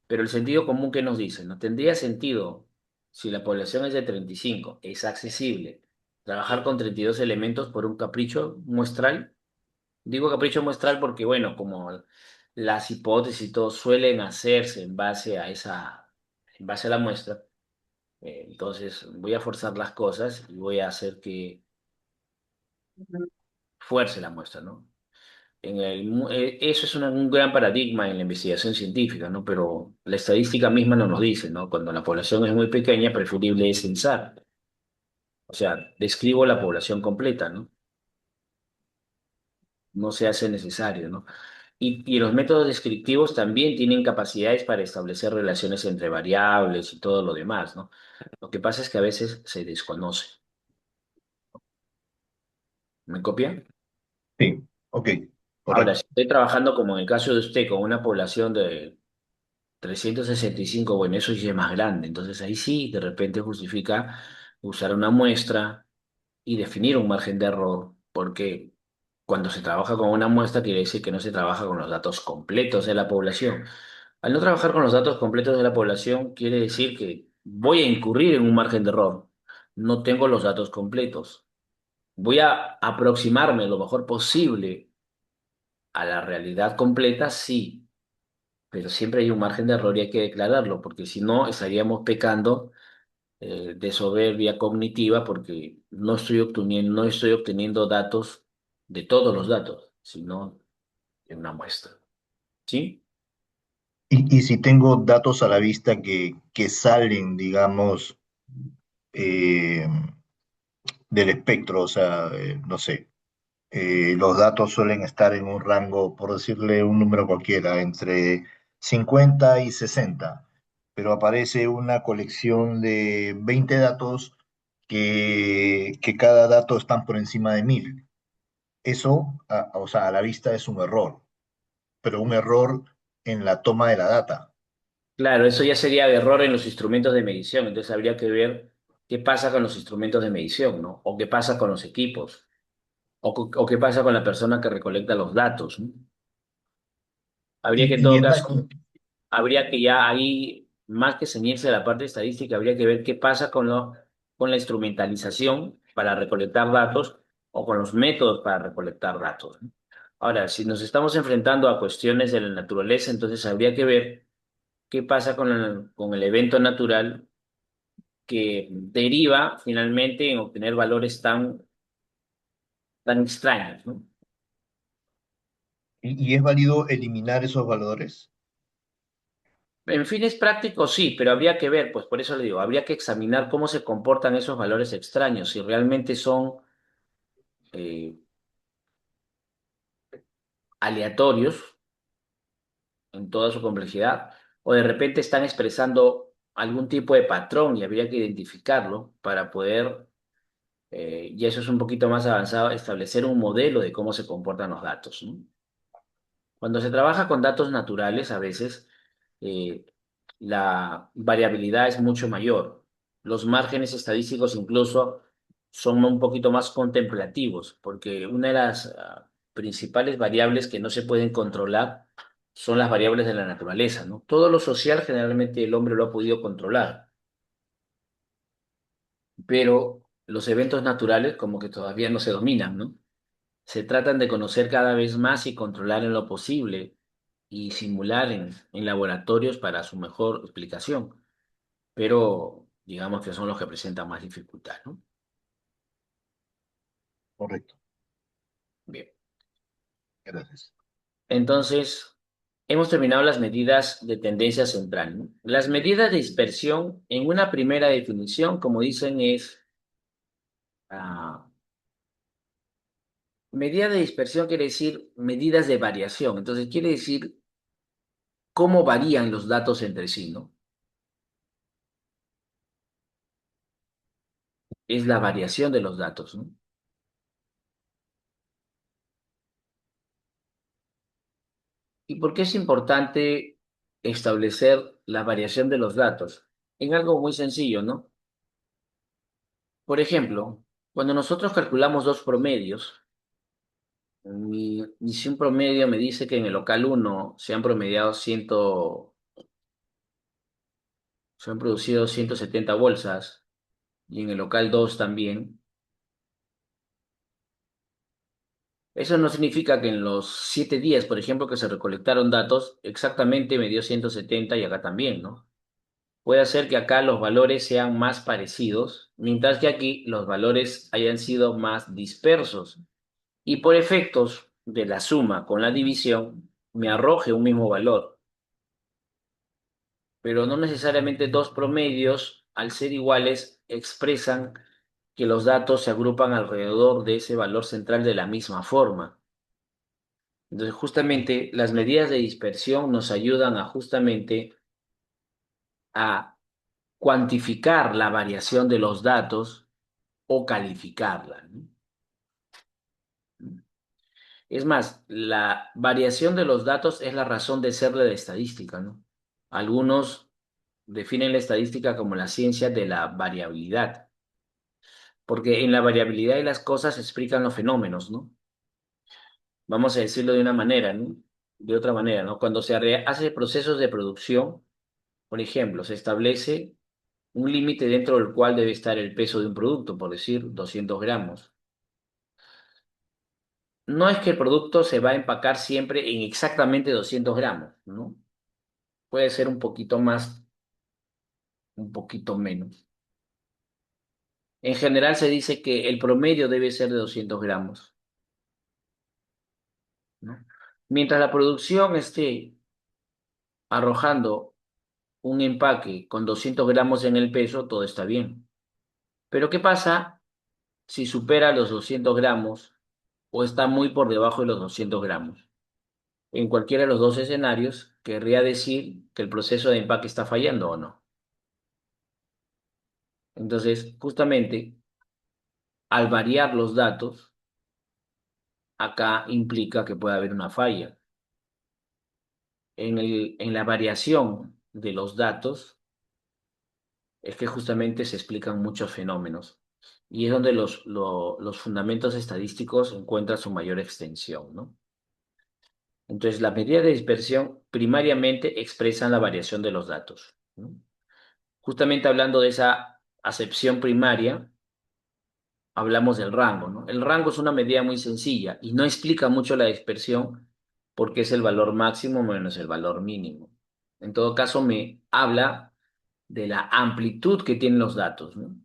Pero el sentido común que nos dice, ¿no? Tendría sentido, si la población es de 35, es accesible, trabajar con 32 elementos por un capricho muestral. Digo capricho muestral porque, bueno, como las hipótesis y todo suelen hacerse en base a la muestra, entonces voy a forzar las cosas y voy a hacer que fuerce la muestra, ¿no? Eso es un gran paradigma en la investigación científica, ¿no? Pero la estadística misma no nos dice, ¿no? Cuando la población es muy pequeña, preferible es censar. O sea, describo la población completa, ¿no? No se hace necesario, ¿no? Y los métodos descriptivos también tienen capacidades para establecer relaciones entre variables y todo lo demás, ¿no? Lo que pasa es que a veces se desconoce. ¿Me copia? Sí, ok, Ahora, si correcto. estoy trabajando como en el caso de usted, con una población de 365, bueno, eso ya es más grande. Entonces ahí sí, de repente justifica usar una muestra y definir un margen de error, porque cuando se trabaja con una muestra quiere decir que no se trabaja con los datos completos de la población. Al no trabajar con los datos completos de la población, quiere decir que voy a incurrir en un margen de error. No tengo los datos completos. Voy a aproximarme lo mejor posible a la realidad completa, sí, pero siempre hay un margen de error y hay que declararlo, porque si no estaríamos pecando de soberbia cognitiva porque no estoy obteniendo datos de todos los datos, sino de una muestra. ¿Sí? Y si tengo datos a la vista que salen, digamos, eh, del espectro, o sea, no sé, los datos suelen estar en un rango, por decirle un número cualquiera, entre 50 y 60, pero aparece una colección de 20 datos que cada dato están por encima de 1000. Eso, o sea, a la vista es un error, pero un error en la toma de la data. Claro, eso ya sería de error en los instrumentos de medición, entonces habría que ver qué pasa con los instrumentos de medición, ¿no? O qué pasa con los equipos, o qué pasa con la persona que recolecta los datos, ¿no? Habría que en Y todo en la, caso habría que ya ahí, más que ceñirse a la parte estadística, habría que ver qué pasa con la instrumentalización para recolectar datos o con los métodos para recolectar datos, ¿no? Ahora, si nos estamos enfrentando a cuestiones de la naturaleza, entonces habría que ver qué pasa con el evento natural que deriva finalmente en obtener valores tan extraños, ¿no? y es válido eliminar esos valores. En fines prácticos sí, pero habría que ver, pues por eso le digo, habría que examinar cómo se comportan esos valores extraños, si realmente son eh, aleatorios en toda su complejidad, o de repente están expresando algún tipo de patrón y habría que identificarlo para poder, y eso es un poquito más avanzado, establecer un modelo de cómo se comportan los datos, ¿no? Cuando se trabaja con datos naturales, a veces eh, la variabilidad es mucho mayor. Los márgenes estadísticos incluso son un poquito más contemplativos, porque una de las principales variables que no se pueden controlar son las variables de la naturaleza, ¿no? Todo lo social generalmente el hombre lo ha podido controlar, pero los eventos naturales como que todavía no se dominan, ¿no? Se tratan de conocer cada vez más y controlar en lo posible y simular en laboratorios para su mejor explicación, pero digamos que son los que presentan más dificultad, ¿no? Correcto, Bien, gracias. entonces hemos terminado las medidas de tendencia central, ¿no? Las medidas de dispersión, en una primera definición, como dicen, es ah, medida de dispersión quiere decir medidas de variación, entonces quiere decir cómo varían los datos entre sí, ¿no? es la variación de los datos, ¿no? ¿Y por qué es importante establecer la variación de los datos? En algo muy sencillo, ¿no? Por ejemplo, cuando nosotros calculamos dos promedios, y si un promedio me dice que en el local uno se han producido 170 bolsas y en el local 2 también, eso no significa que en los 7 días, por ejemplo, que se recolectaron datos, exactamente me dio 170 y acá también, ¿no? Puede ser que acá los valores sean más parecidos, mientras que aquí los valores hayan sido más dispersos. Y por efectos de la suma con la división, me arroje un mismo valor. Pero no necesariamente dos promedios, al ser iguales, expresan que los datos se agrupan alrededor de ese valor central de la misma forma. Entonces, justamente las medidas de dispersión nos ayudan a justamente a cuantificar la variación de los datos o calificarla, ¿no? Es más, la variación de los datos es la razón de ser de la estadística, ¿no? Algunos definen la estadística como la ciencia de la variabilidad, porque en la variabilidad de las cosas se explican los fenómenos, ¿no? Vamos a decirlo de una manera, ¿no? De otra manera, ¿no? Cuando hace procesos de producción, por ejemplo, se establece un límite dentro del cual debe estar el peso de un producto, por decir 200 gramos. No es que el producto se va a empacar siempre en exactamente 200 gramos, ¿no? Puede ser un poquito más, un poquito menos. En general se dice que el promedio debe ser de 200 gramos, ¿no? Mientras la producción esté arrojando un empaque con 200 gramos en el peso, todo está bien. Pero ¿qué pasa si supera los 200 gramos o está muy por debajo de los 200 gramos? En cualquiera de los dos escenarios, querría decir que el proceso de empaque está fallando o no. Entonces, justamente, al variar los datos, acá implica que puede haber una falla. En la variación de los datos es que justamente se explican muchos fenómenos y es donde los fundamentos estadísticos encuentran su mayor extensión, ¿no? Entonces, las medidas de dispersión primariamente expresan la variación de los datos, ¿no? Justamente hablando de esa acepción primaria, hablamos del rango, ¿no? El rango es una medida muy sencilla y no explica mucho la dispersión porque es el valor máximo menos el valor mínimo. En todo caso, me habla de la amplitud que tienen los datos, ¿no?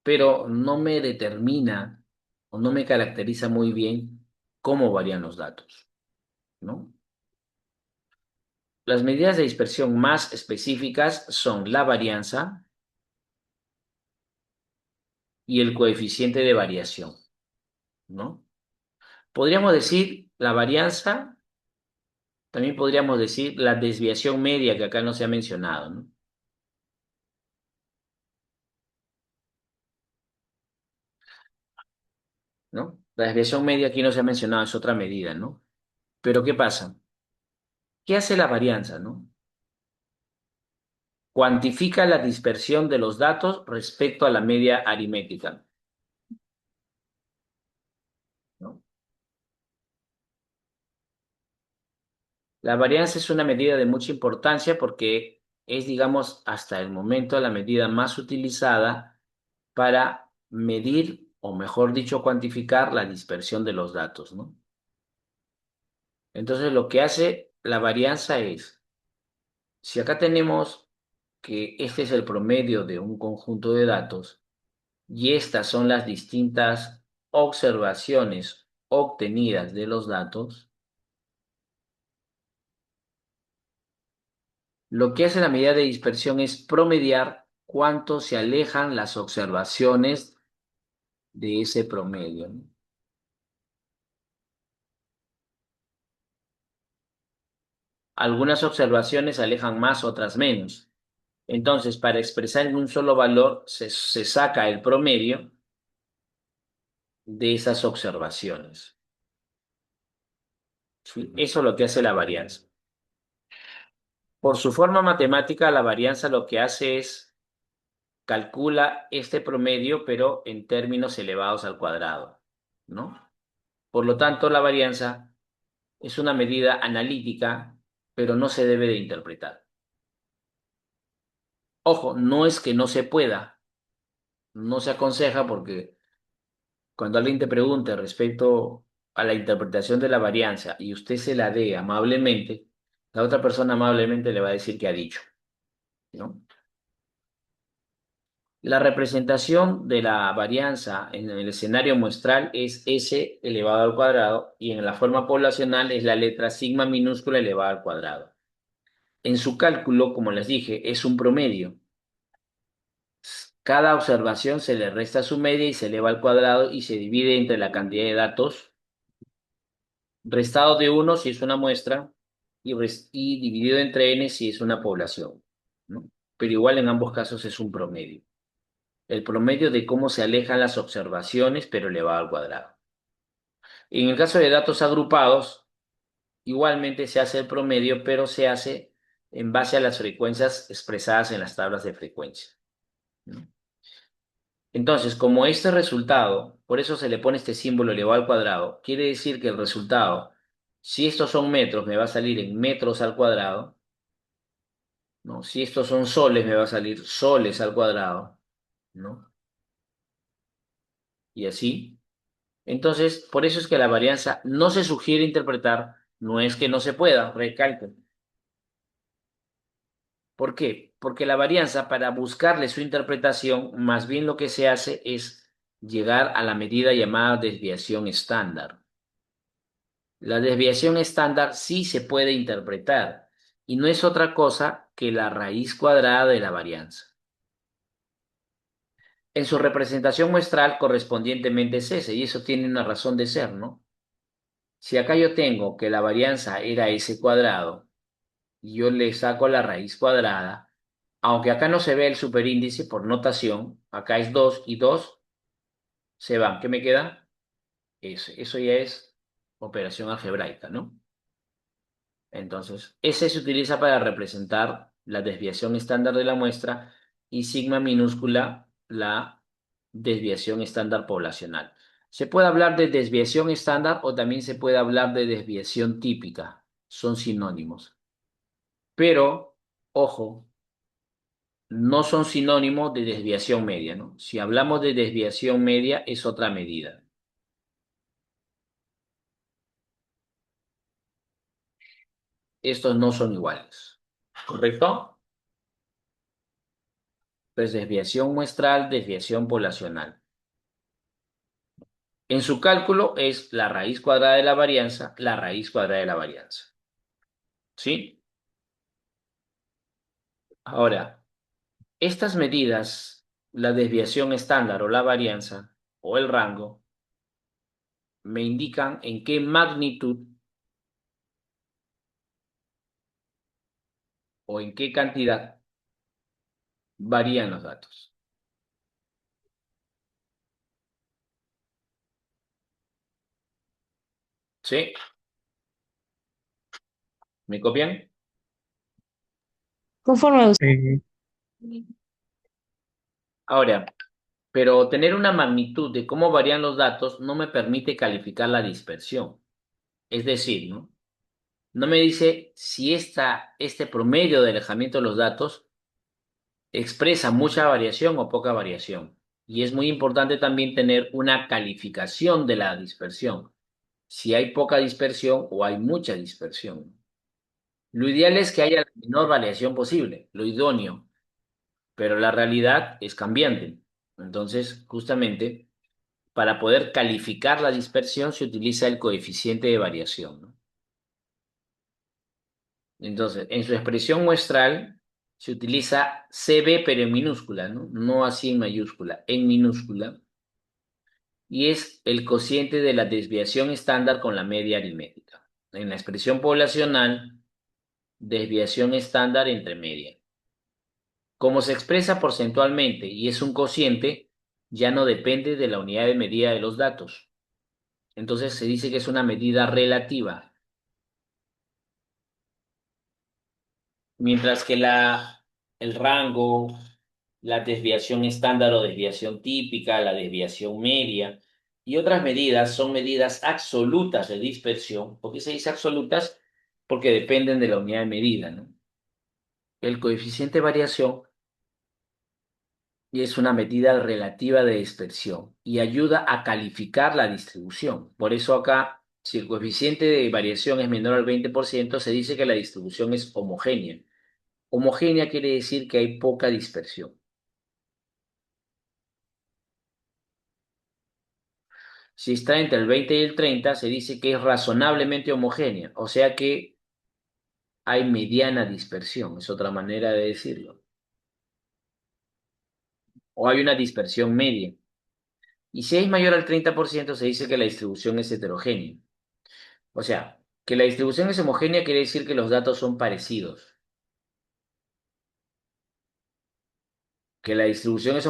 Pero no me determina o no me caracteriza muy bien cómo varían los datos, ¿no? Las medidas de dispersión más específicas son la varianza y el coeficiente de variación, ¿no? Podríamos decir la varianza, también podríamos decir la desviación media que acá no se ha mencionado, ¿no? ¿No? La desviación media aquí no se ha mencionado, es otra medida, ¿no? Pero ¿qué pasa? ¿Qué hace la varianza, no? Cuantifica la dispersión de los datos respecto a la media aritmética, ¿no? La varianza es una medida de mucha importancia porque es, digamos, hasta el momento la medida más utilizada para medir, o mejor dicho, cuantificar la dispersión de los datos, ¿no? Entonces, lo que hace la varianza es, si acá tenemos que este es el promedio de un conjunto de datos y estas son las distintas observaciones obtenidas de los datos, lo que hace la medida de dispersión es promediar cuánto se alejan las observaciones de ese promedio, ¿no? Algunas observaciones se alejan más, otras menos. Entonces, para expresar en un solo valor, se saca el promedio de esas observaciones. ¿Sí? Eso es lo que hace la varianza. Por su forma matemática, la varianza lo que hace es calcula este promedio, pero en términos elevados al cuadrado, ¿no? Por lo tanto, la varianza es una medida analítica, pero no se debe de interpretar. Ojo, no es que no se pueda, no se aconseja porque cuando alguien te pregunte respecto a la interpretación de la varianza y usted se la dé amablemente, la otra persona amablemente le va a decir que ha dicho, ¿no? La representación de la varianza en el escenario muestral es S elevado al cuadrado y en la forma poblacional es la letra sigma minúscula elevada al cuadrado. En su cálculo, como les dije, es un promedio. Cada observación se le resta su media y se eleva al cuadrado y se divide entre la cantidad de datos, restado de 1 si es una muestra y dividido entre n si es una población, ¿no? Pero igual en ambos casos es un promedio. El promedio de cómo se alejan las observaciones, pero elevado al cuadrado. En el caso de datos agrupados, igualmente se hace el promedio, pero se hace en base a las frecuencias expresadas en las tablas de frecuencia, ¿no? Entonces, como este resultado, por eso se le pone este símbolo elevado al cuadrado, quiere decir que el resultado, si estos son metros, me va a salir en metros al cuadrado, ¿no? Si estos son soles, me va a salir soles al cuadrado, ¿no? Y así. Entonces, por eso es que la varianza no se sugiere interpretar, no es que no se pueda, recalco. ¿Por qué? Porque la varianza, para buscarle su interpretación, más bien lo que se hace es llegar a la medida llamada desviación estándar. La desviación estándar sí se puede interpretar y no es otra cosa que la raíz cuadrada de la varianza. En su representación muestral correspondientemente es ese, y eso tiene una razón de ser, ¿no? Si acá yo tengo que la varianza era s cuadrado, y yo le saco la raíz cuadrada, aunque acá no se ve el superíndice por notación, acá es 2 y 2 se van. ¿Qué me queda? Eso ya es operación algebraica, ¿no? Entonces, ese se utiliza para representar la desviación estándar de la muestra y sigma minúscula la desviación estándar poblacional. Se puede hablar de desviación estándar o también se puede hablar de desviación típica. Son sinónimos. Pero, ojo, no son sinónimos de desviación media, ¿no? Si hablamos de desviación media es otra medida. Estos no son iguales. ¿Correcto? Pues desviación muestral, desviación poblacional. En su cálculo es la raíz cuadrada de la varianza, la raíz cuadrada de la varianza. ¿Sí? Ahora, estas medidas, la desviación estándar o la varianza o el rango, me indican en qué magnitud o en qué cantidad varían los datos. ¿Sí? ¿Me copian? Conforme usted. Ahora, pero tener una magnitud de cómo varían los datos no me permite calificar la dispersión. Es decir, ¿no? No me dice si este promedio de alejamiento de los datos expresa mucha variación o poca variación. Y es muy importante también tener una calificación de la dispersión. Si hay poca dispersión o hay mucha dispersión. Lo ideal es que haya la menor variación posible, lo idóneo, pero la realidad es cambiante. Entonces, justamente, para poder calificar la dispersión se utiliza el coeficiente de variación, ¿no? Entonces, en su expresión muestral se utiliza CB pero en minúscula, ¿no? No así en mayúscula, en minúscula. Y es el cociente de la desviación estándar con la media aritmética. En la expresión poblacional, desviación estándar entre media. Como se expresa porcentualmente y es un cociente, ya no depende de la unidad de medida de los datos. Entonces se dice que es una medida relativa. Mientras que el rango, la desviación estándar o desviación típica, la desviación media y otras medidas son medidas absolutas de dispersión. ¿Por qué se dice absolutas? Porque dependen de la unidad de medida, ¿no? El coeficiente de variación es una medida relativa de dispersión y ayuda a calificar la distribución. Por eso acá, si el coeficiente de variación es menor al 20%, se dice que la distribución es homogénea. Homogénea quiere decir que hay poca dispersión. Si está entre el 20 y el 30, se dice que es razonablemente homogénea, o sea que hay mediana dispersión, es otra manera de decirlo. O hay una dispersión media. Y si es mayor al 30%, se dice que la distribución es heterogénea. O sea, que la distribución es homogénea quiere decir que los datos son parecidos. Que la distribución es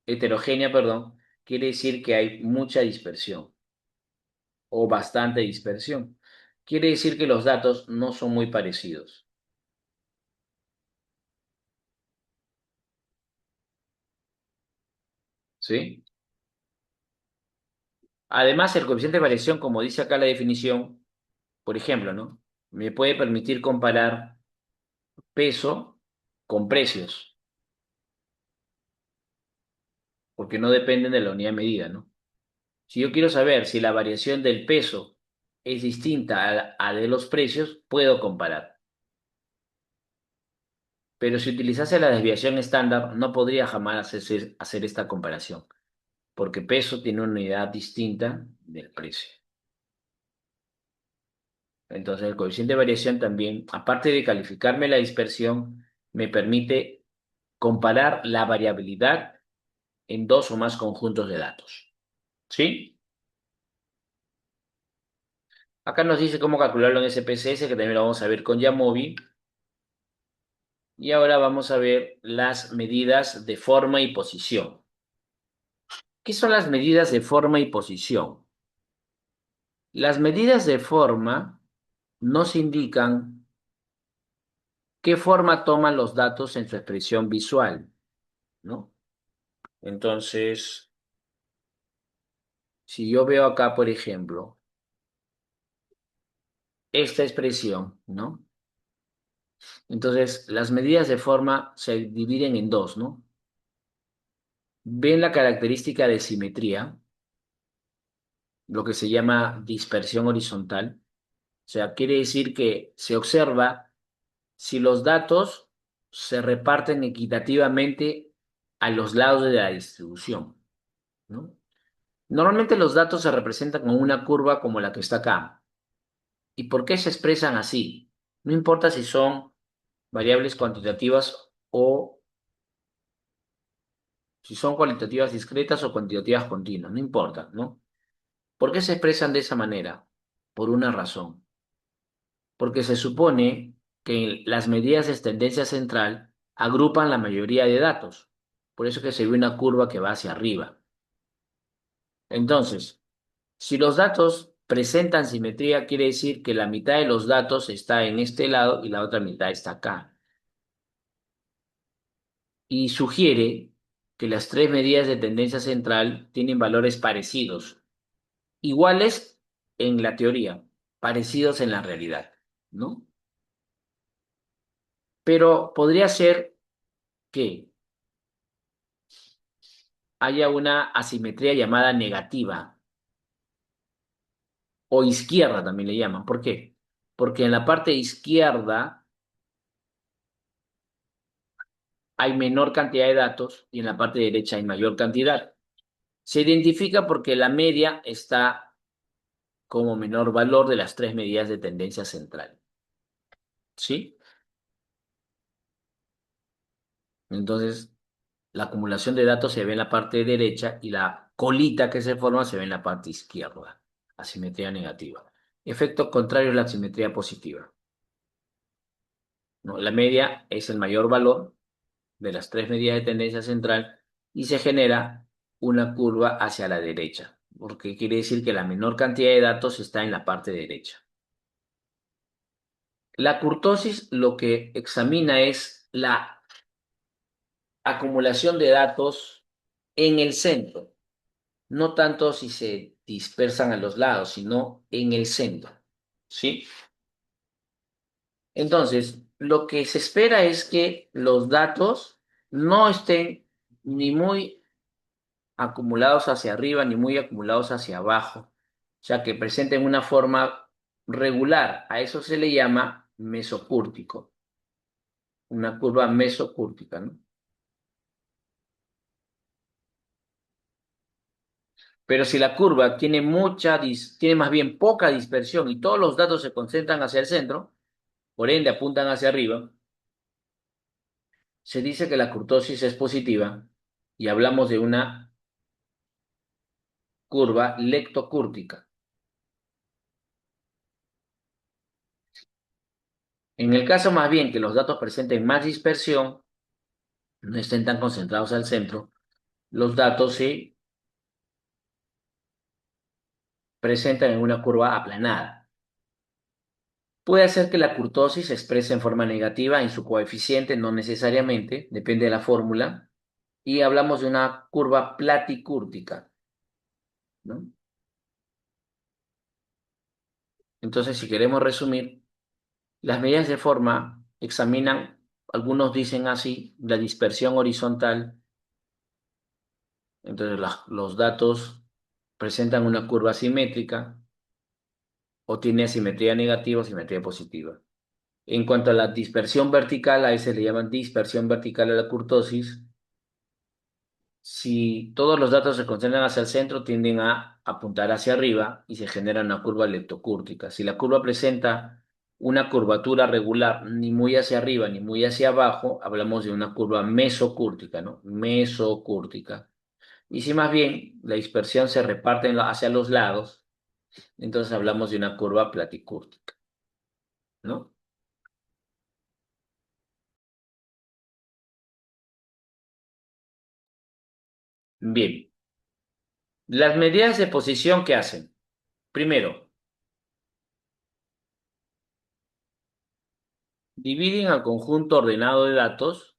heterogénea, perdón, quiere decir que hay mucha dispersión o bastante dispersión. Quiere decir que los datos no son muy parecidos. ¿Sí? Además, el coeficiente de variación, como dice acá la definición, por ejemplo, ¿no? Me puede permitir comparar peso con precios, porque no dependen de la unidad de medida, ¿no? Si yo quiero saber si la variación del peso es distinta a de los precios, puedo comparar. Pero si utilizase la desviación estándar, no podría jamás hacer esta comparación, porque peso tiene una unidad distinta del precio. Entonces, el coeficiente de variación también, aparte de calificarme la dispersión, me permite comparar la variabilidad en dos o más conjuntos de datos. ¿Sí? Acá nos dice cómo calcularlo en SPSS, que también lo vamos a ver con Yamovi. Y ahora vamos a ver las medidas de forma y posición. ¿Qué son las medidas de forma y posición? Las medidas de forma nos indican qué forma toman los datos en su expresión visual, ¿no? Entonces, si yo veo acá, por ejemplo, esta expresión, ¿no? Entonces, las medidas de forma se dividen en dos, ¿no? Ven la característica de simetría, lo que se llama dispersión horizontal. O sea, quiere decir que se observa si los datos se reparten equitativamente a los lados de la distribución, ¿no? Normalmente los datos se representan con una curva como la que está acá. ¿Y por qué se expresan así? No importa si son variables cuantitativas o si son cualitativas discretas o cuantitativas continuas, no importa, ¿no? ¿Por qué se expresan de esa manera? Por una razón. Porque se supone que las medidas de tendencia central agrupan la mayoría de datos. Por eso que se ve una curva que va hacia arriba. Entonces, si los datos presentan simetría, quiere decir que la mitad de los datos está en este lado y la otra mitad está acá. Y sugiere que las tres medidas de tendencia central tienen valores parecidos, iguales en la teoría, parecidos en la realidad, ¿no? Pero podría ser que haya una asimetría llamada negativa o izquierda también le llaman. ¿Por qué? Porque en la parte izquierda hay menor cantidad de datos y en la parte derecha hay mayor cantidad. Se identifica porque la media está como menor valor de las tres medidas de tendencia central. ¿Sí? Entonces, la acumulación de datos se ve en la parte derecha y la colita que se forma se ve en la parte izquierda. Asimetría negativa. Efecto contrario a la asimetría positiva, ¿no? La media es el mayor valor de las tres medidas de tendencia central y se genera una curva hacia la derecha, porque quiere decir que la menor cantidad de datos está en la parte derecha. La kurtosis lo que examina es la acumulación de datos en el centro, no tanto si se dispersan a los lados, sino en el centro, ¿sí? Entonces, lo que se espera es que los datos no estén ni muy acumulados hacia arriba ni muy acumulados hacia abajo, o sea, que presenten una forma regular. A eso se le llama mesocúrtico, una curva mesocúrtica, ¿no? Pero si la curva tiene tiene más bien poca dispersión y todos los datos se concentran hacia el centro, por ende apuntan hacia arriba, se dice que la kurtosis es positiva y hablamos de una curva lectocúrtica. En el caso más bien que los datos presenten más dispersión, no estén tan concentrados al centro, los datos se presentan en una curva aplanada. Puede hacer que la kurtosis se exprese en forma negativa en su coeficiente, no necesariamente, depende de la fórmula, y hablamos de una curva platicúrtica, ¿no? Entonces, si queremos resumir, las medidas de forma examinan, algunos dicen así, la dispersión horizontal. Entonces, los datos presentan una curva simétrica o tiene asimetría negativa o simetría positiva. En cuanto a la dispersión vertical, a veces le llaman dispersión vertical a la kurtosis. Si todos los datos se concentran hacia el centro, tienden a apuntar hacia arriba y se genera una curva leptocúrtica. Si la curva presenta una curvatura regular, ni muy hacia arriba ni muy hacia abajo, hablamos de una curva mesocúrtica, ¿no? Mesocúrtica. Y si más bien la dispersión se reparte hacia los lados, entonces hablamos de una curva platicúrtica, ¿no? Bien, las medidas de posición que hacen. Primero, dividen al conjunto ordenado de datos.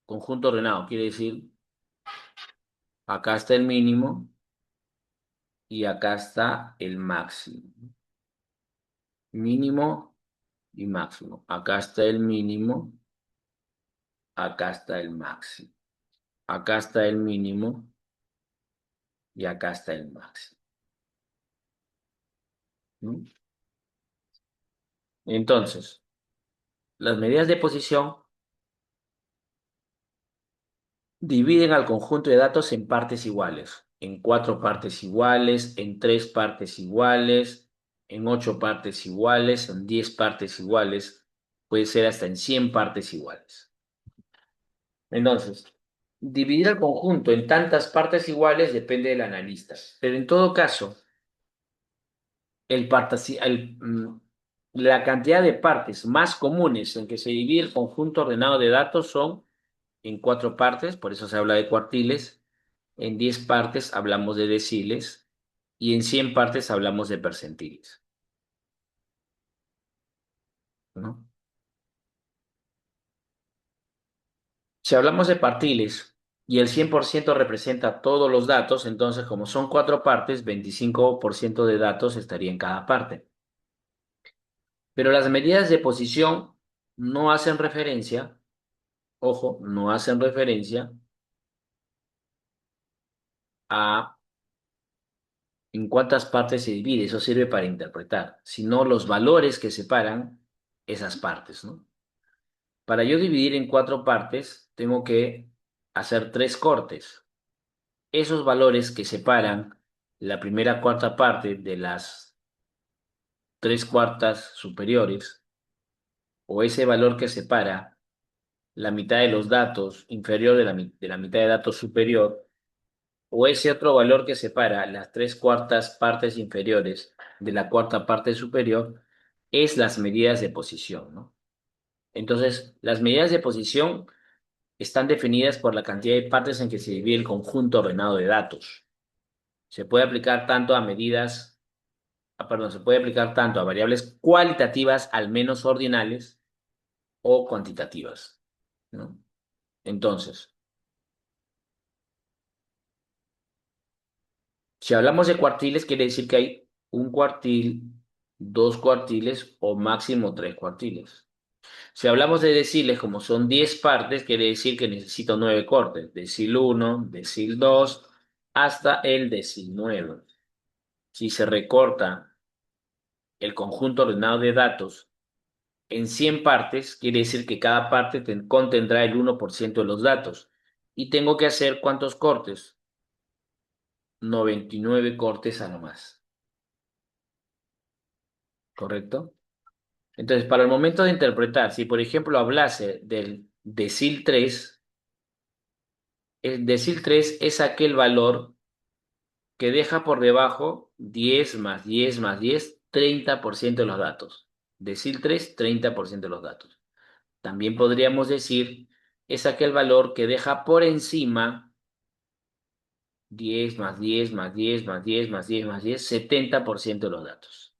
Conjunto ordenado quiere decir, acá está el mínimo y acá está el máximo. Mínimo y máximo. Acá está el mínimo, acá está el máximo. Acá está el mínimo y acá está el máximo. ¿Mm? Entonces, las medidas de posición dividen al conjunto de datos en partes iguales, en 4 partes iguales, en 3 partes iguales, en 8 partes iguales, en 10 partes iguales, puede ser hasta en 100 partes iguales. Entonces, dividir el conjunto en tantas partes iguales depende del analista, pero en todo caso, la cantidad de partes más comunes en que se divide el conjunto ordenado de datos son en 4 partes, por eso se habla de cuartiles, en 10 partes hablamos de deciles y en 100 partes hablamos de percentiles, ¿no? Si hablamos de partiles y el 100% representa todos los datos, entonces como son 4 partes, 25% de datos estaría en cada parte. Pero las medidas de posición no hacen referencia, ojo, no hacen referencia a en cuántas partes se divide, eso sirve para interpretar, sino los valores que separan esas partes, ¿no? Para yo dividir en 4 partes, tengo que hacer 3 cortes. Esos valores que separan la primera cuarta parte de las 3 cuartas superiores, o ese valor que separa la mitad de los datos inferior de la mitad de datos superior, o ese otro valor que separa las 3 cuartas partes inferiores de la cuarta parte superior, es las medidas de posición, ¿no? Entonces, las medidas de posición están definidas por la cantidad de partes en que se divide el conjunto ordenado de datos. Se puede aplicar tanto a medidas, se puede aplicar tanto a variables cualitativas al menos ordinales o cuantitativas, ¿no? Entonces, si hablamos de cuartiles, quiere decir que hay un cuartil, dos cuartiles o máximo tres cuartiles. Si hablamos de deciles, como son 10 partes, quiere decir que necesito 9 cortes. Decil 1, decil 2, hasta el decil 9. Si se recorta el conjunto ordenado de datos en 100 partes, quiere decir que cada parte contendrá el 1% de los datos. Y tengo que hacer ¿cuántos cortes? 99 cortes a lo más. ¿Correcto? Entonces, para el momento de interpretar, si por ejemplo hablase del decil 3, el decil 3 es aquel valor que deja por debajo 10 más 10 más 10, 30% de los datos. Decil 3, 30% de los datos. También podríamos decir, es aquel valor que deja por encima 10 más 10 más 10 más 10 más 10 más 10, 70% de los datos,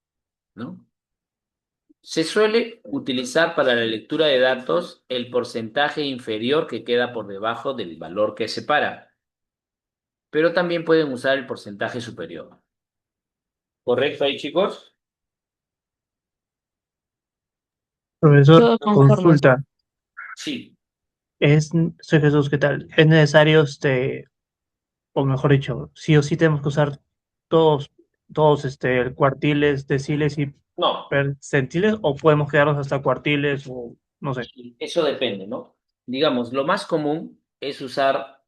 ¿no? Se suele utilizar para la lectura de datos el porcentaje inferior que queda por debajo del valor que separa, pero también pueden usar el porcentaje superior. ¿Correcto ahí, chicos? Profesor, Todo conforme. consulta. Sí. Soy Jesús, ¿qué tal? ¿Es necesario, o mejor dicho, sí o sí tenemos que usar todos, cuartiles, deciles y No, percentiles, o podemos quedarnos hasta cuartiles, o no sé? eso depende, ¿no? Digamos, lo más común es usar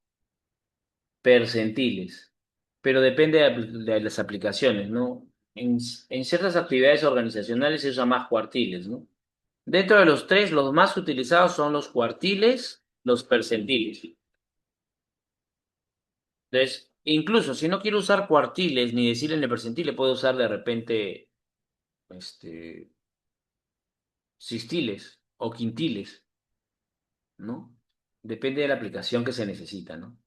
percentiles, pero depende de las aplicaciones, ¿no? En ciertas actividades organizacionales se usa más cuartiles, ¿no? Dentro de los tres, los más utilizados son los cuartiles, los percentiles. Entonces, incluso si no quiero usar cuartiles ni decirle en el percentile, puedo usar de repente sistiles o quintiles, ¿no? Depende de la aplicación que se necesita, ¿no?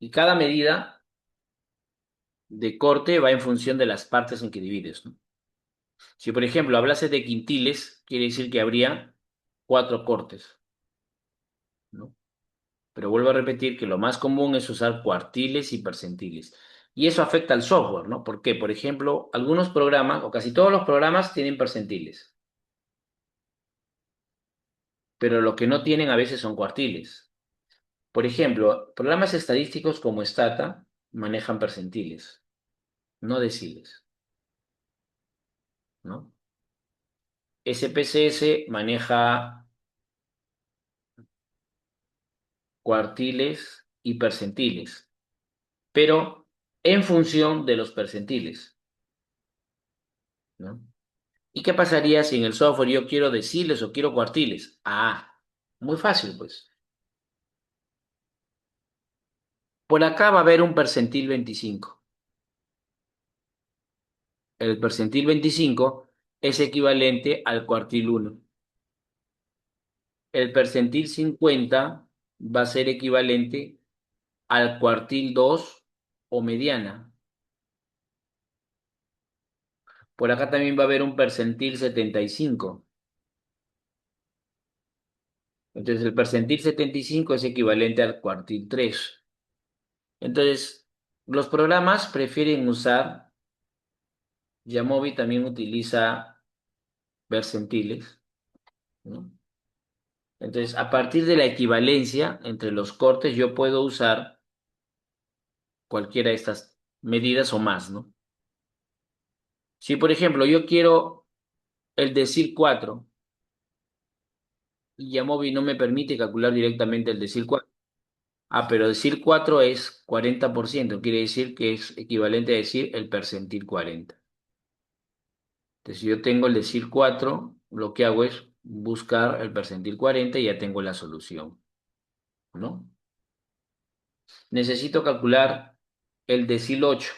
Y cada medida de corte va en función de las partes en que divides, ¿no? Si, por ejemplo, hablase de quintiles, quiere decir que habría 4 cortes, ¿no? Pero vuelvo a repetir que lo más común es usar cuartiles y percentiles. Y eso afecta al software, ¿no? Porque, por ejemplo, algunos programas, o casi todos los programas, tienen percentiles, pero lo que no tienen a veces son cuartiles. Por ejemplo, programas estadísticos como Stata manejan percentiles, no deciles, ¿no? SPSS maneja cuartiles y percentiles, pero en función de los percentiles, ¿no? ¿Y qué pasaría si en el software yo quiero deciles o quiero cuartiles? Ah, muy fácil, pues. Por acá va a haber un percentil 25. El percentil 25 es equivalente al cuartil 1. El percentil 50 va a ser equivalente al cuartil 2 o mediana. Por acá también va a haber un percentil 75. Entonces el percentil 75 es equivalente al cuartil 3. Entonces, los programas prefieren usar, Yamovi también utiliza percentiles, ¿no? Entonces, a partir de la equivalencia entre los cortes, yo puedo usar cualquiera de estas medidas o más, ¿no? Si, por ejemplo, yo quiero el decil 4 y Yamovi no me permite calcular directamente el decil 4. Ah, pero decir 4 es 40%, quiere decir que es equivalente a decir el percentil 40. Entonces, si yo tengo el decil 4, lo que hago es buscar el percentil 40 y ya tengo la solución, ¿no? Necesito calcular el decil 8.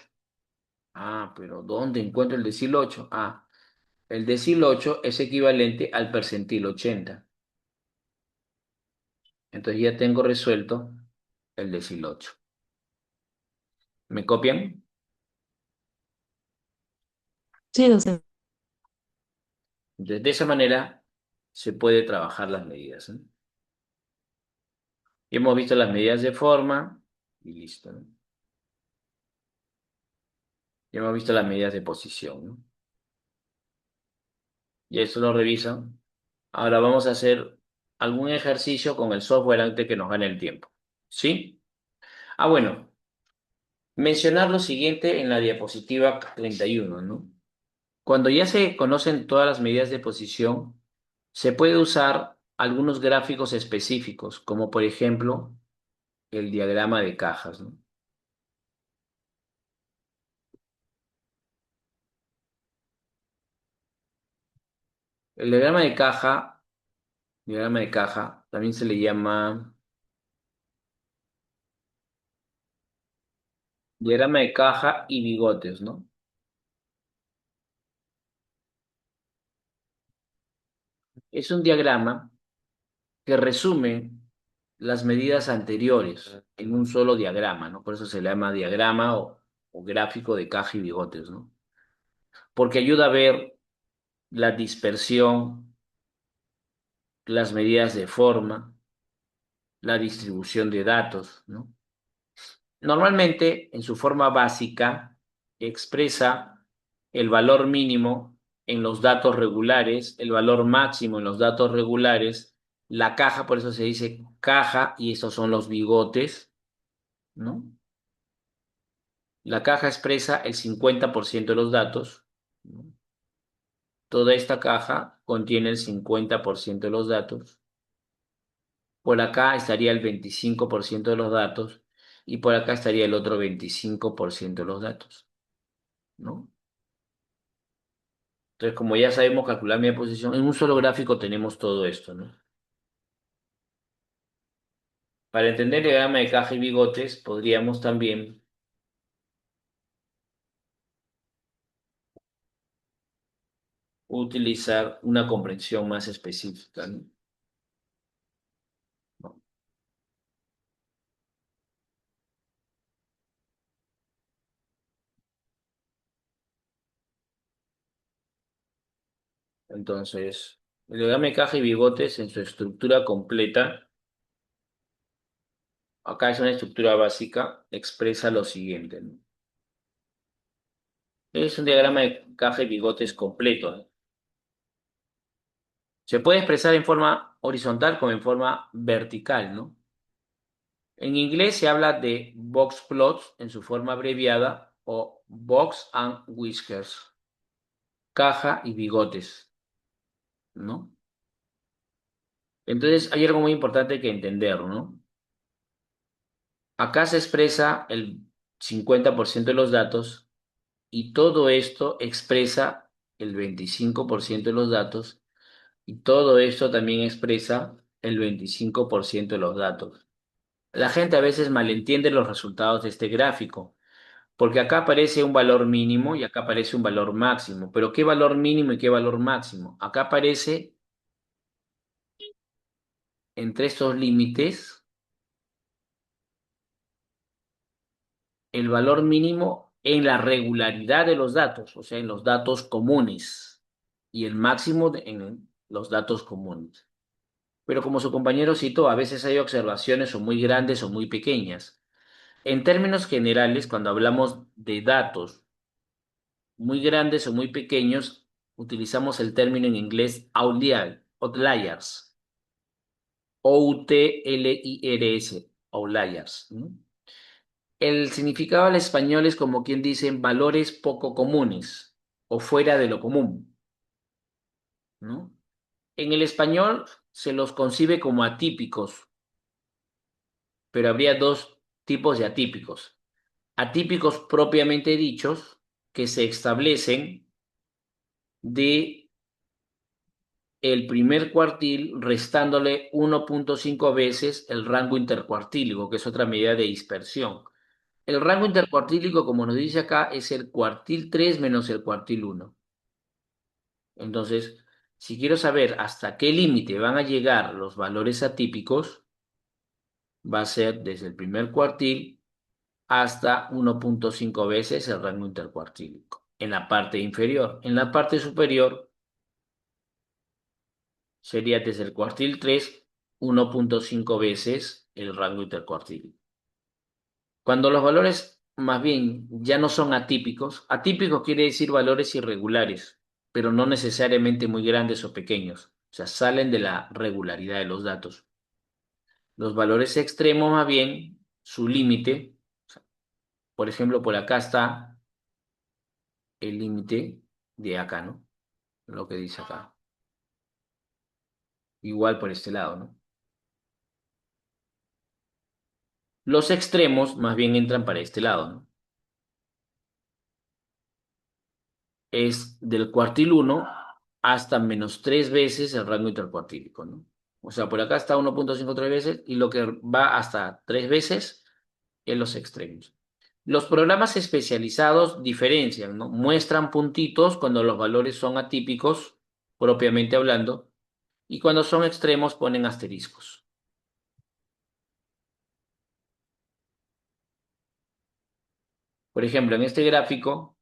Ah, pero ¿dónde encuentro el decil 8? Ah, el decil 8 es equivalente al percentil 80. Entonces ya tengo resuelto el decilocho. ¿Me copian? Sí, docente. Entonces, de esa manera se puede trabajar las medidas, ¿no? Y hemos visto las medidas de forma y listo, ¿no? Y hemos visto las medidas de posición, ¿no? Y eso lo revisan. Ahora vamos a hacer algún ejercicio con el software antes que nos gane el tiempo. ¿Sí? Ah, bueno, mencionar lo siguiente en la diapositiva 31, ¿no? Cuando ya se conocen todas las medidas de posición, se puede usar algunos gráficos específicos, como por ejemplo el diagrama de cajas, ¿no? El diagrama de caja, también se le llama diagrama de caja y bigotes, ¿no? Es un diagrama que resume las medidas anteriores en un solo diagrama, ¿no? Por eso se le llama diagrama o gráfico de caja y bigotes, ¿no? Porque ayuda a ver la dispersión, las medidas de forma, la distribución de datos, ¿no? Normalmente, en su forma básica, expresa el valor mínimo en los datos regulares, el valor máximo en los datos regulares, la caja, por eso se dice caja, y estos son los bigotes, ¿no? La caja expresa el 50% de los datos, ¿no? Toda esta caja contiene el 50% de los datos. Por acá estaría el 25% de los datos y por acá estaría el otro 25% de los datos, ¿no? Entonces, como ya sabemos calcular media posición, en un solo gráfico tenemos todo esto, ¿no? Para entender el diagrama de caja y bigotes, podríamos también utilizar una comprensión más específica, ¿no? Entonces, el diagrama de caja y bigotes en su estructura completa, acá es una estructura básica, expresa lo siguiente, ¿no? Es un diagrama de caja y bigotes completo, ¿no? Se puede expresar en forma horizontal como en forma vertical, ¿no? En inglés se habla de box plots en su forma abreviada o box and whiskers, caja y bigotes, ¿no? Entonces hay algo muy importante que entender, ¿no? Acá se expresa el 50% de los datos y todo esto expresa el 25% de los datos y todo esto también expresa el 25% de los datos. La gente a veces malentiende los resultados de este gráfico, porque acá aparece un valor mínimo y acá aparece un valor máximo. Pero ¿qué valor mínimo y qué valor máximo? Acá aparece entre estos límites el valor mínimo en la regularidad de los datos, o sea, en los datos comunes, y el máximo en los datos comunes. Pero como su compañero citó, a veces hay observaciones o muy grandes o muy pequeñas. En términos generales, cuando hablamos de datos muy grandes o muy pequeños, utilizamos el término en inglés outliers, O-U-T-L-I-R-S, outliers, ¿no? El significado al español es como quien dice valores poco comunes o fuera de lo común, ¿no? En el español se los concibe como atípicos, pero habría dos tipos de atípicos. Atípicos propiamente dichos, que se establecen de el primer cuartil restándole 1,5 veces el rango intercuartílico, que es otra medida de dispersión. El rango intercuartílico, como nos dice acá, es el cuartil 3 menos el cuartil 1. Entonces, si quiero saber hasta qué límite van a llegar los valores atípicos, va a ser desde el primer cuartil hasta 1.5 veces el rango intercuartílico en la parte inferior. En la parte superior sería desde el cuartil 3, 1.5 veces el rango intercuartílico. Cuando los valores más bien ya no son atípicos, atípicos quiere decir valores irregulares, pero no necesariamente muy grandes o pequeños, o sea, salen de la regularidad de los datos. Los valores extremos más bien, su límite, o sea, por ejemplo, por acá está el límite de acá, ¿no? Lo que dice acá. Igual por este lado, ¿no? Los extremos más bien entran para este lado, ¿no? Es del cuartil 1 hasta menos 3 veces el rango intercuartílico, ¿no? O sea, por acá está 1.53 veces y lo que va hasta 3 veces en los extremos. Los programas especializados diferencian, ¿no? Muestran puntitos cuando los valores son atípicos, propiamente hablando, y cuando son extremos ponen asteriscos. Por ejemplo, en este gráfico,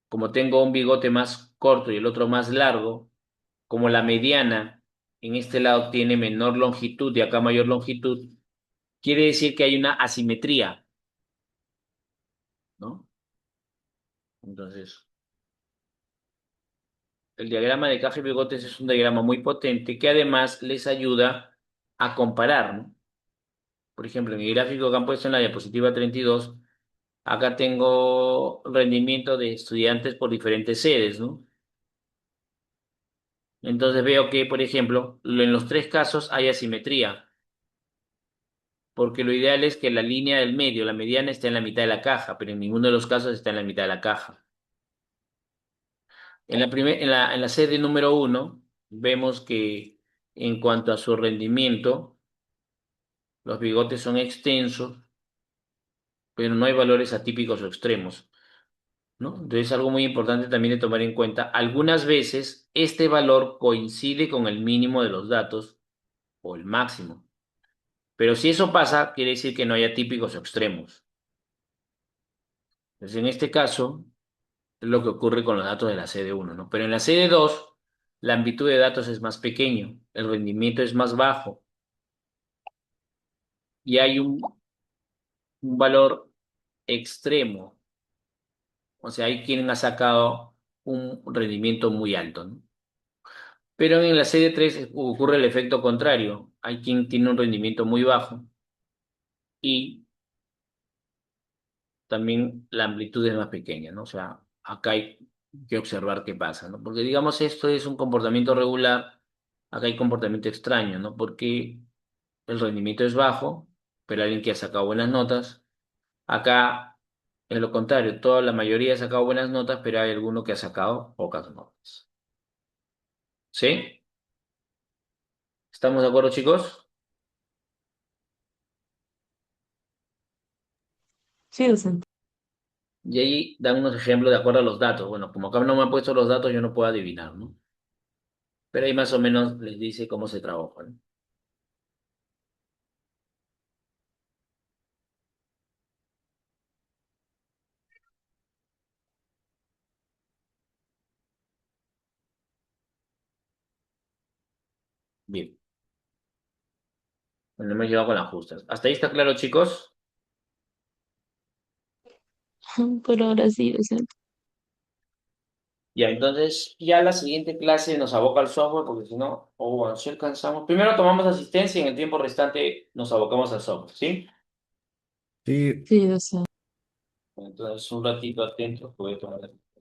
como tengo un bigote más corto y el otro más largo, como la mediana en este lado tiene menor longitud y acá mayor longitud, quiere decir que hay una asimetría, ¿no? Entonces, el diagrama de caja y bigotes es un diagrama muy potente que además les ayuda a comparar, ¿no? Por ejemplo, en el gráfico que han puesto en la diapositiva 32, acá tengo rendimiento de estudiantes por diferentes sedes, ¿no? Entonces veo que, por ejemplo, en los tres casos hay asimetría, porque lo ideal es que la línea del medio, la mediana, esté en la mitad de la caja, pero en ninguno de los casos está en la mitad de la caja. En la serie número 1, vemos que en cuanto a su rendimiento, los bigotes son extensos, pero no hay valores atípicos o extremos, ¿no? Entonces, algo muy importante también de tomar en cuenta, algunas veces este valor coincide con el mínimo de los datos o el máximo. Pero si eso pasa, quiere decir que no hay atípicos o extremos. Entonces, en este caso, es lo que ocurre con los datos de la CD1, ¿no? Pero en la CD2, la amplitud de datos es más pequeño, el rendimiento es más bajo y hay un valor extremo. O sea, hay quien ha sacado un rendimiento muy alto, ¿no? Pero en la CD3 ocurre el efecto contrario. Hay quien tiene un rendimiento muy bajo y también la amplitud es más pequeña, ¿no? O sea, acá hay que observar qué pasa, ¿no? Porque digamos esto es un comportamiento regular, acá hay comportamiento extraño, ¿no? Porque el rendimiento es bajo, pero alguien que ha sacado buenas notas. Acá es lo contrario, toda la mayoría ha sacado buenas notas, pero hay alguno que ha sacado pocas notas. ¿Sí? ¿Estamos de acuerdo, chicos? Sí, docente. Y ahí dan unos ejemplos de acuerdo a los datos. Bueno, como acá no me han puesto los datos, yo no puedo adivinar, ¿no? Pero ahí más o menos les dice cómo se trabaja, ¿no? Bien. Bueno, hemos llegado con las justas. ¿Hasta ahí está claro, chicos? Por ahora sí, docente. Ya, entonces ya la siguiente clase nos aboca al software, porque si no, o bueno, si alcanzamos. Primero tomamos asistencia y en el tiempo restante nos abocamos al software, ¿sí? Sí, Sí, docente. Entonces, un ratito atentos, voy a tomar la asistencia.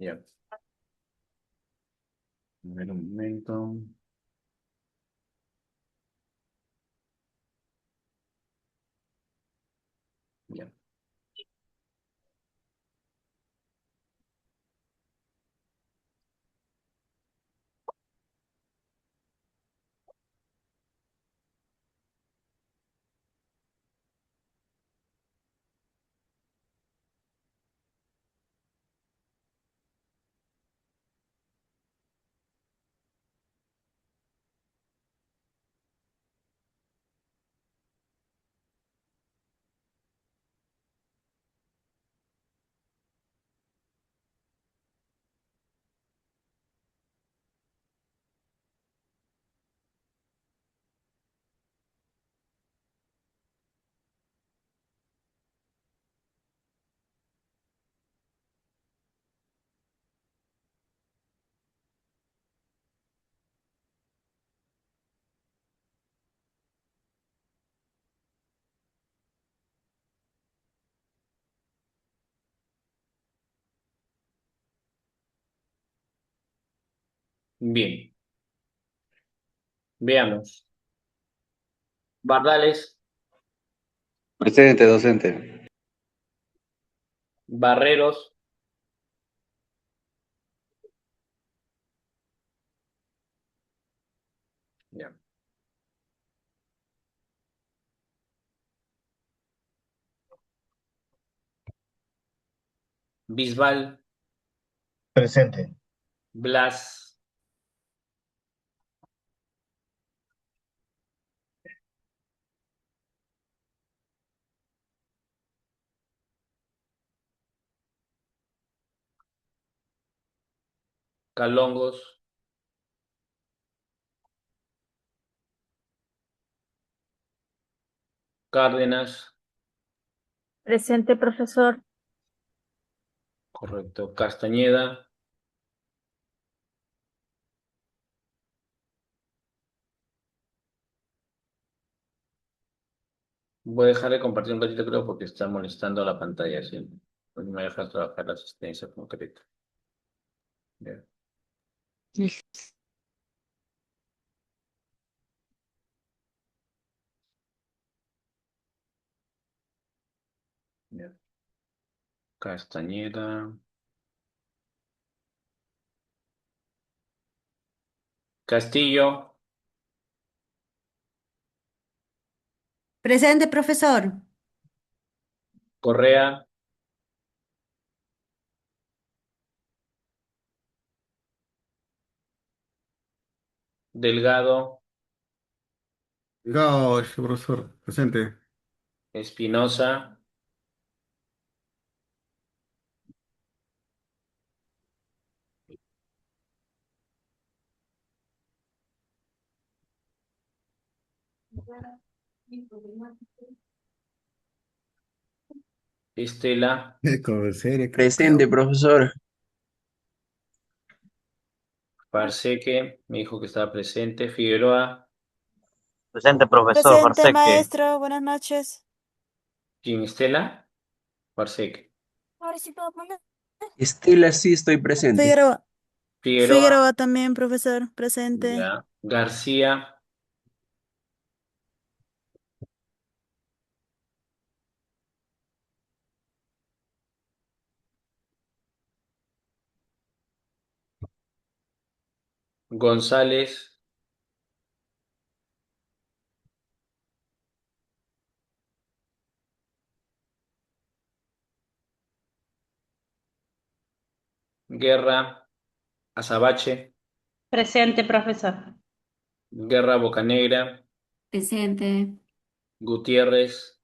Ya. A ver, un momento. Ya. Bien. Veamos. Bardales, Presente, docente. Barreros, ya. Bisbal, Presente. Blas, Calongos, Cárdenas, Presente, profesor. correcto. Castañeda, voy a dejar de compartir un ratito, creo, porque está molestando la pantalla, ¿sí? Pues me voy a dejar trabajar la asistencia concreta. Ya, Listo. ya. Castañeda, Castillo, Presente, profesor. Correa, Delgado, Delgado, profesor. Presente. Espinosa, Estela, Con serio, Presente, profesor. Parseque, me dijo que estaba presente, Figueroa, Presente, profesor Presente, Farseque. maestro. Buenas noches. ¿quién? Estela, Parseque, Ahora sí puedo poner. Estela, sí estoy presente. Figueroa. Figueroa, Figueroa también, profesor. Presente. ya. García, González, Guerra, Azabache, Presente, profesor. Guerra Bocanegra, Presente. Gutiérrez,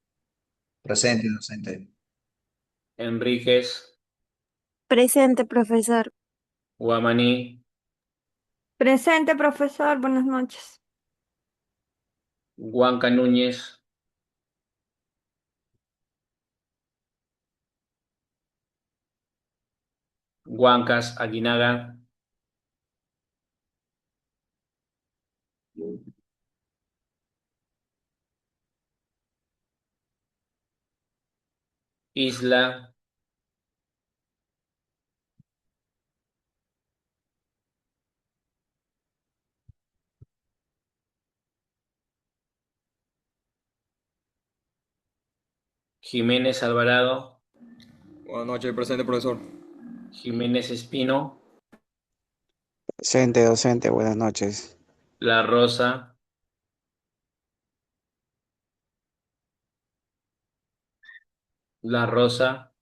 Presente, docente. Enríquez, Presente, profesor. Guamaní, Presente, profesor. Buenas noches. Huanca Núñez, Huancas Aguinaga, Isla, Jiménez Alvarado, Buenas noches, presente, profesor. Jiménez Espino, Presente, docente, buenas noches. La Rosa, La Rosa,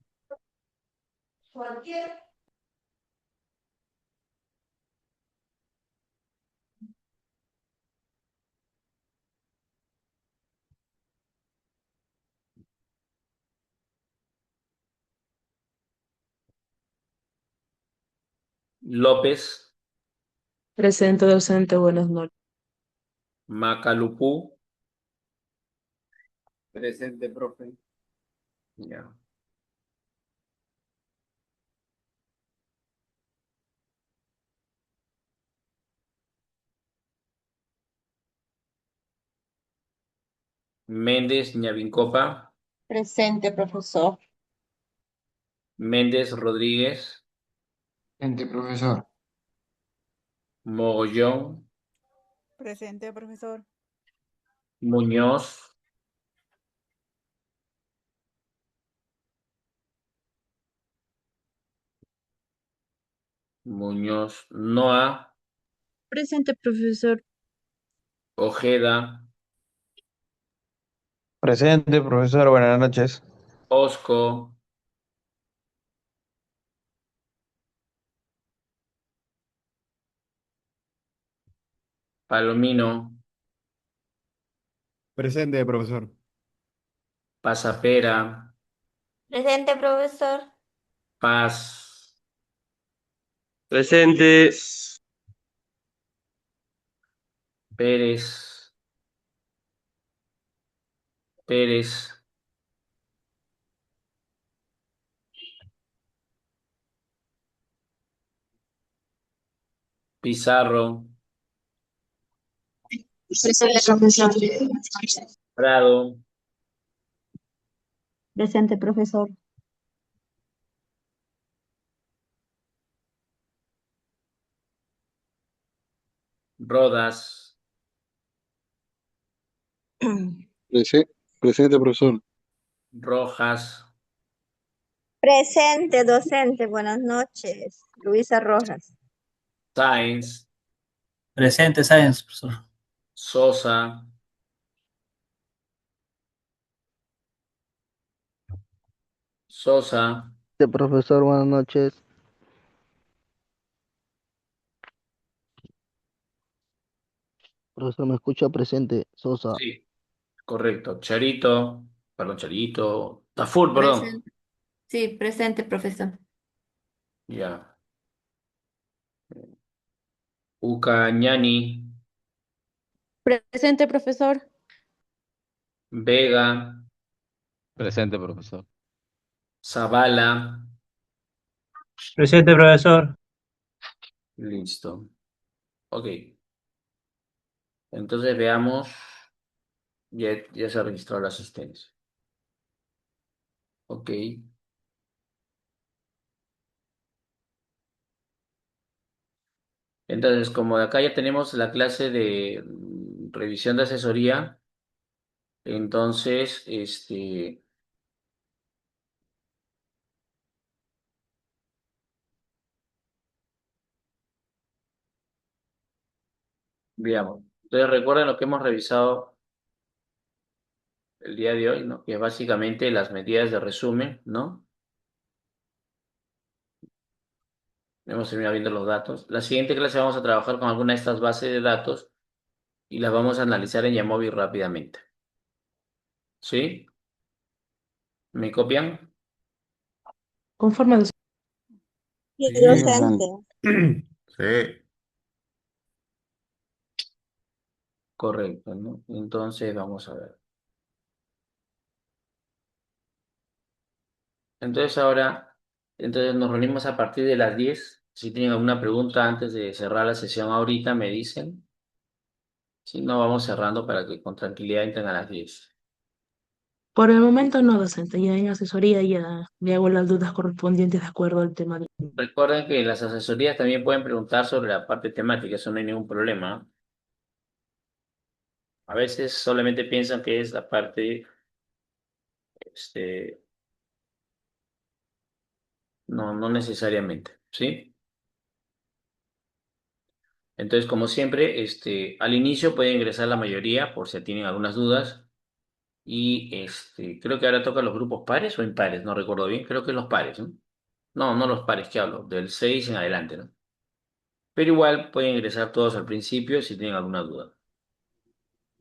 López, Presente, docente, buenas noches. Macalupú, Presente, profe. ya. Méndez Ñavincopa, Presente, profesor. Méndez Rodríguez, Presente, profesor. Mogollón, Presente, profesor. Muñoz, Noa, Presente, profesor. Ojeda, Presente, profesor, buenas noches. Osco, Palomino, Presente, profesor. Pasapera, Presente, profesor. Paz, Presente. Pérez, Pérez, Pizarro, Presente, profesor. Prado, Presente, profesor. Rodas, Presente, profesor. Rojas, Presente, docente, buenas noches. Luisa Rojas. Sáenz, Presente, Science, profesor. Sosa, Sosa, Profesor, buenas noches. Profesor, ¿me escucha? Presente, Sosa. sí, correcto, Charito, perdón, Charito, Tafur, perdón, Presente. Sí, presente, profesor. ya, Ucañani, Presente, profesor. Vega, Presente, profesor. Zavala, Presente, profesor. listo, ok, entonces veamos, ya se registró la asistencia, ok. Entonces, como de acá ya tenemos la clase de revisión de asesoría, entonces, veamos. Entonces, recuerden lo que hemos revisado el día de hoy, ¿no? Que es básicamente las medidas de resumen, ¿no? Hemos terminado viendo los datos. La siguiente clase vamos a trabajar con alguna de estas bases de datos y las vamos a analizar en Yamovi rápidamente. ¿Sí? ¿Me copian? Conforme, docente. Sí, Sí, docente. sí. Correcto, ¿no? Entonces, vamos a ver. Entonces entonces nos reunimos a partir de las 10. Si tienen alguna pregunta antes de cerrar la sesión ahorita, me dicen. Si no, vamos cerrando para que con tranquilidad entren a las 10. Por el momento no, docente. Ya en asesoría ya le hago las dudas correspondientes de acuerdo al tema. Recuerden que las asesorías también pueden preguntar sobre la parte temática, eso no hay ningún problema, ¿no? A veces solamente piensan que es la parte No, no necesariamente, ¿sí? Entonces, como siempre, al inicio puede ingresar la mayoría por si tienen algunas dudas. Y creo que ahora toca los grupos pares o impares, no recuerdo bien. Creo que los pares, ¿no? No, no los pares que hablo, del 6 en adelante, ¿no? Pero igual pueden ingresar todos al principio si tienen alguna duda.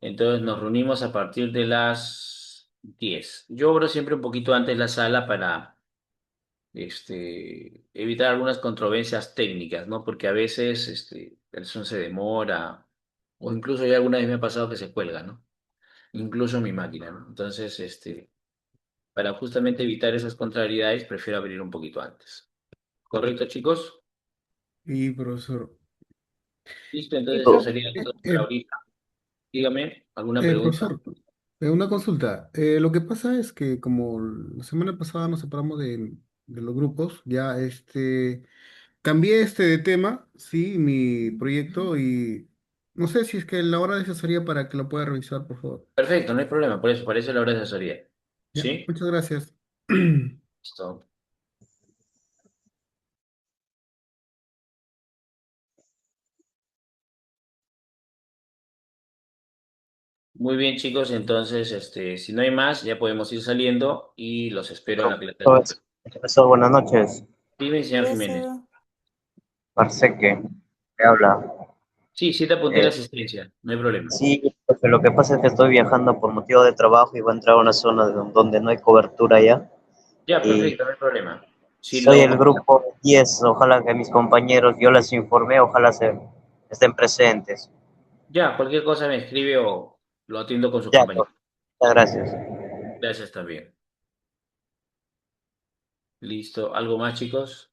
Entonces nos reunimos a partir de las 10. Yo abro siempre un poquito antes la sala para evitar algunas controversias técnicas, ¿no? Porque a veces el son se demora, o incluso ya alguna vez me ha pasado que se cuelga, ¿no? Incluso mi máquina, ¿no? Entonces, para justamente evitar esas contrariedades, prefiero abrir un poquito antes. ¿Correcto, chicos? Y profesor. Listo, Sí, entonces eso profe. sería todo por ahorita. Dígame, ¿alguna pregunta? Profesor, una consulta. Lo que pasa es que como la semana pasada nos separamos de los grupos, ya cambié de tema, sí, mi proyecto y no sé si es que la hora de asesoría para que lo pueda revisar, por favor. Perfecto, no hay problema, por eso la hora de asesoría. Ya, ¿Sí? muchas gracias. Listo. Muy bien, chicos, entonces, si no hay más, ya podemos ir saliendo y los espero en la clase del Profesor, doctor. profesor, buenas noches. Dime, señor Jiménez. Profe, Parseque, me habla. Sí, sí te apunté la Eh, asistencia, no hay problema. sí, profe, lo que pasa es que estoy viajando por motivo de trabajo y voy a entrar a una zona donde no hay cobertura ya. Ya, Y perfecto, no hay problema. Si soy el lo, grupo 10, ojalá que mis compañeros, yo les informé, ojalá estén presentes. ya, cualquier cosa me escribe o lo atiendo con sus Ya, compañeros. profe, muchas gracias. Gracias también. Listo. ¿Algo más, chicos?